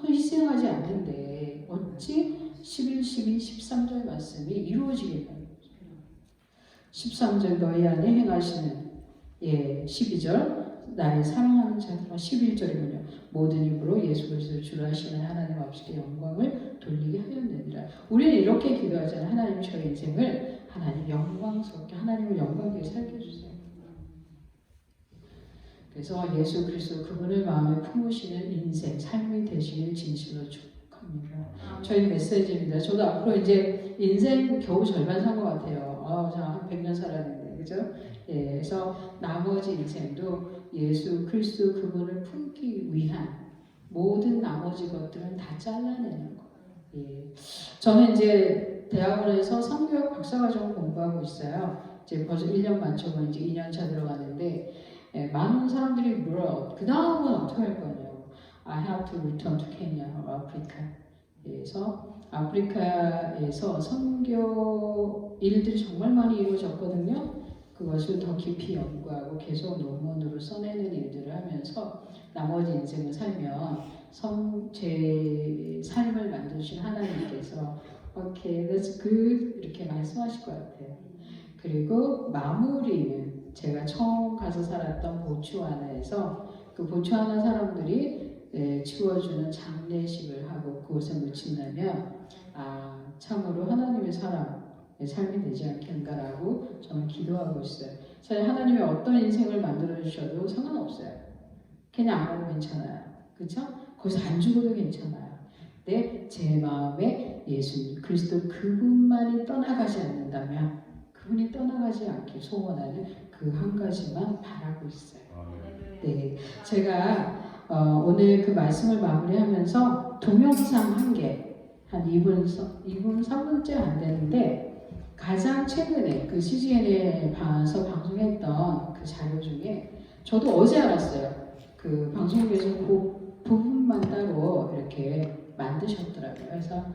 희생하지 않는데 어찌 11, 12, 13절 말씀이 이루어지겠다는 거죠. 13절 너희 안에 행하시는 12절 나의 사랑하는 자들아 11절이군요. 모든 입으로 예수 그리스도를 주로 하시는 하나님 아버지께 영광을 돌리게 하였느니라. 우리는 이렇게 기도하잖아요. 하나님 저의 인생을 하나님 영광스럽게 하나님을 영광되게 살게 해주세요. 그래서 예수 그리스도 그분을 마음에 품으시는 인생, 삶이 되시길 진실로 축복합니다. 저희 메시지입니다. 저도 앞으로 이제 인생 겨우 절반 산 것 같아요. 한 100년 살았는데, 그죠? 그래서 나머지 인생도 예수 그리스도 그분을 품기 위한 모든 나머지 것들은 다 잘라내는 거예요. 저는 이제 대학원에서 성교육 박사과정 공부하고 있어요. 이제 벌써 1년 만점은 이제 2년 차 들어가는데, 많은 사람들이 물어요. 그 다음은 어떻게 할 거냐고. I have to return to Kenya or Africa. 그래서 아프리카에서 선교 일들이 정말 많이 이루어졌거든요. 그것을 더 깊이 연구하고 계속 논문으로 써내는 일들을 하면서 나머지 인생을 살면 제 삶을 만드신 하나님께서 Okay, that's good 이렇게 말씀하실 것 같아요. 그리고 마무리는 제가 처음 가서 살았던 보츠와나에서 그 보츠와나 사람들이 치워주는 장례식을 하고 그곳에 묻힌다면 참으로 하나님의 사람의 삶이 되지 않겠는가라고 저는 기도하고 있어요. 사실 하나님이 어떤 인생을 만들어 주셔도 상관없어요. 그냥 안 가도 괜찮아요. 그렇죠? 거기서 안 죽어도 괜찮아요. 근데 제 마음에 예수님 그리스도 그분만이 떠나가지 않는다면 그분이 떠나가지 않길 소원하는 그 한 가지만 바라고 있어요. 네, 제가 오늘 그 말씀을 마무리하면서 동영상 한 개, 한 2분, 3분째 안 되는데 가장 최근에 그 CGN에 봐서 방송했던 그 자료 중에 저도 어제 알았어요. 그 방송국에서 그 부분만 따로 이렇게 만드셨더라고요. 그래서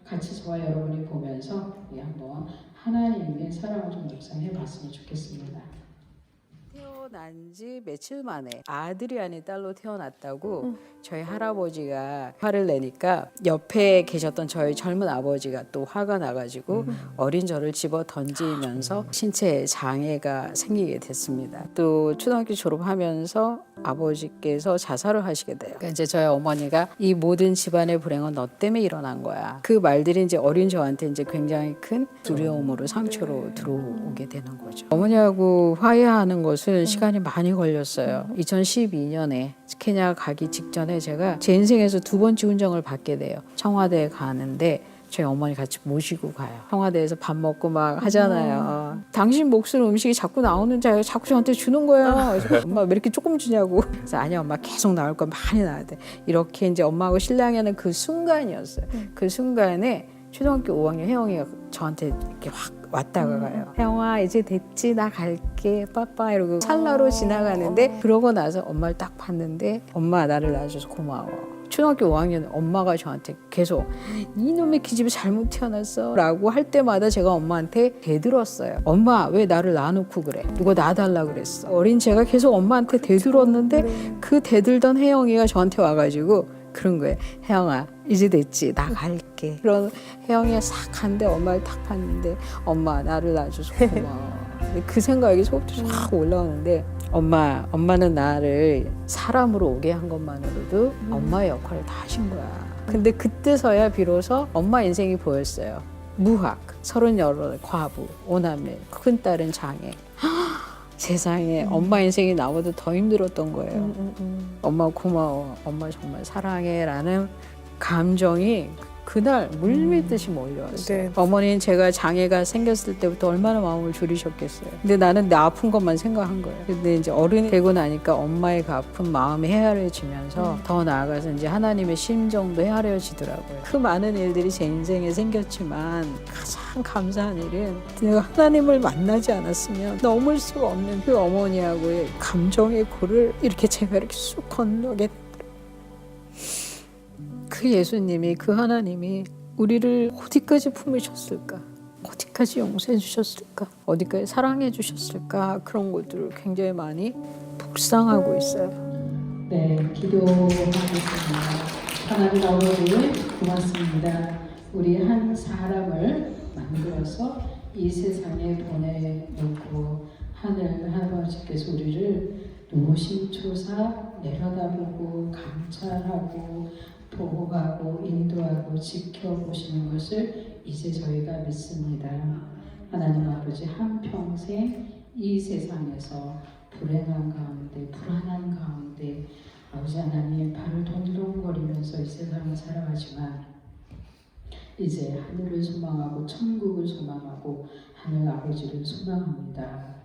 같이 저와 여러분이 보면서 한번 하나님의 사랑을 좀 묵상해 봤으면 좋겠습니다. 태어난 지 며칠 만에 아들이 아닌 딸로 태어났다고 저희 할아버지가 화를 내니까 옆에 계셨던 저희 젊은 아버지가 또 화가 나가지고 어린 저를 집어 던지면서 신체 장애가 생기게 됐습니다. 또 초등학교 졸업하면서 아버지께서 자살을 하시게 돼요. 그러니까 이제 저희 어머니가 이 모든 집안의 불행은 너 때문에 일어난 거야. 그 말들이 이제 어린 저한테 이제 굉장히 큰 두려움으로 상처로 들어오게 되는 거죠. 어머니하고 화해하는 것은 시간이 많이 걸렸어요. 2012년에 케냐 가기 직전에 제가 제 인생에서 2번째 훈장을 받게 돼요. 청와대에 가는데 저희 어머니 같이 모시고 가요. 청와대에서 밥 먹고 막 하잖아요. 당신 몫으로 음식이 자꾸 나오는지 자꾸 저한테 주는 거예요. 그래서 엄마 왜 이렇게 조금 주냐고. 그래서 아니야 엄마 계속 나올 건 많이 나와야 돼. 이렇게 이제 엄마하고 신랑하는 그 순간이었어요. 그 순간에 초등학교 5학년 혜영이가 저한테 이렇게 확 왔다가 가요. 혜영아 이제 됐지 나 갈게 빠빠 이러고 찰나로 지나가는데 그러고 나서 엄마를 딱 봤는데 엄마 나를 낳아줘서 고마워. 초등학교 5학년 엄마가 저한테 계속 이놈의 기집애 잘못 태어났어 라고 할 때마다 제가 엄마한테 대들었어요. 엄마 왜 나를 낳아놓고 그래? 누가 낳아달라 그랬어? 어린 제가 계속 엄마한테 대들었는데 그 대들던 혜영이가 저한테 와가지고 그런 거예요. 혜영아 이제 됐지 나 갈게. 그런 혜영이가 싹 갔는데 엄마를 딱 봤는데 엄마 나를 낳아줘서 고마워. 그 생각이 속부터 쫙 올라오는데 엄마는 나를 사람으로 오게 한 것만으로도 엄마의 역할을 다 하신 거야. 근데 그때서야 비로소 엄마 인생이 보였어요. 무학, 38 과부, 5남매, 큰딸은 장애. 세상에 엄마 인생이 나보다 더 힘들었던 거예요. 엄마 고마워, 엄마 정말 사랑해 라는 감정이 그날 물밀듯이 몰려왔어요. 네. 어머니는 제가 장애가 생겼을 때부터 얼마나 마음을 졸이셨겠어요. 근데 나는 내 아픈 것만 생각한 거예요. 근데 이제 어른이 되고 나니까 엄마의 그 아픈 마음이 헤아려지면서 더 나아가서 이제 하나님의 심정도 헤아려지더라고요. 그 많은 일들이 제 인생에 생겼지만 가장 감사한 일은 내가 하나님을 만나지 않았으면 넘을 수가 없는 그 어머니하고의 감정의 골을 이렇게 제가 이렇게 쑥 건너게 그 예수님이, 그 하나님이 우리를 어디까지 품으셨을까? 어디까지 용서해 주셨을까? 어디까지 사랑해 주셨을까? 그런 것들을 굉장히 많이 묵상하고 있어요. 네, 기도하겠습니다. 하나님 아버지 고맙습니다. 우리 한 사람을 만들어서 이 세상에 보내놓고 하늘 아버지께서 우리를 노심초사 내려다보고 감찰하고 보호하고 인도하고 지켜보시는 것을 이제 저희가 믿습니다. 하나님 아버지 한평생 이 세상에서 불행한 가운데 불안한 가운데 아버지 하나님 발을 동동거리면서 이 세상을 살아가지만 이제 하늘을 소망하고 천국을 소망하고 하늘 아버지를 소망합니다.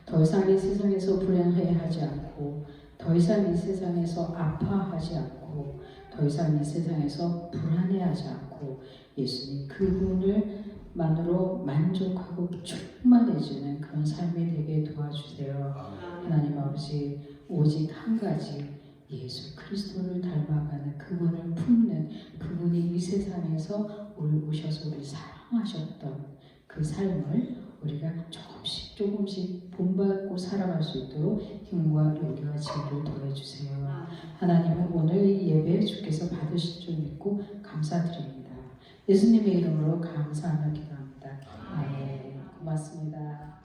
더 이상 이 세상에서 불행해하지 않고 더 이상 이 세상에서 아파하지 않고 더 이상 이 세상에서 불안해하지 않고 예수님 그분을 만으로 만족하고 충만해지는 그런 삶이 되게 도와주세요. 하나님 아버지 오직 한 가지 예수 그리스도를 닮아가는 그분을 품는 그분이 이 세상에서 오셔서 우리 사랑하셨던 그 삶을 우리가 조금씩 본받고 살아갈 수 있도록 힘과 용기와 지혜를 더해주세요. 하나님은 오늘 이 예배 주께서 받으실 줄 믿고 감사드립니다. 예수님의 이름으로 감사하며 기도합니다. 아멘. 고맙습니다.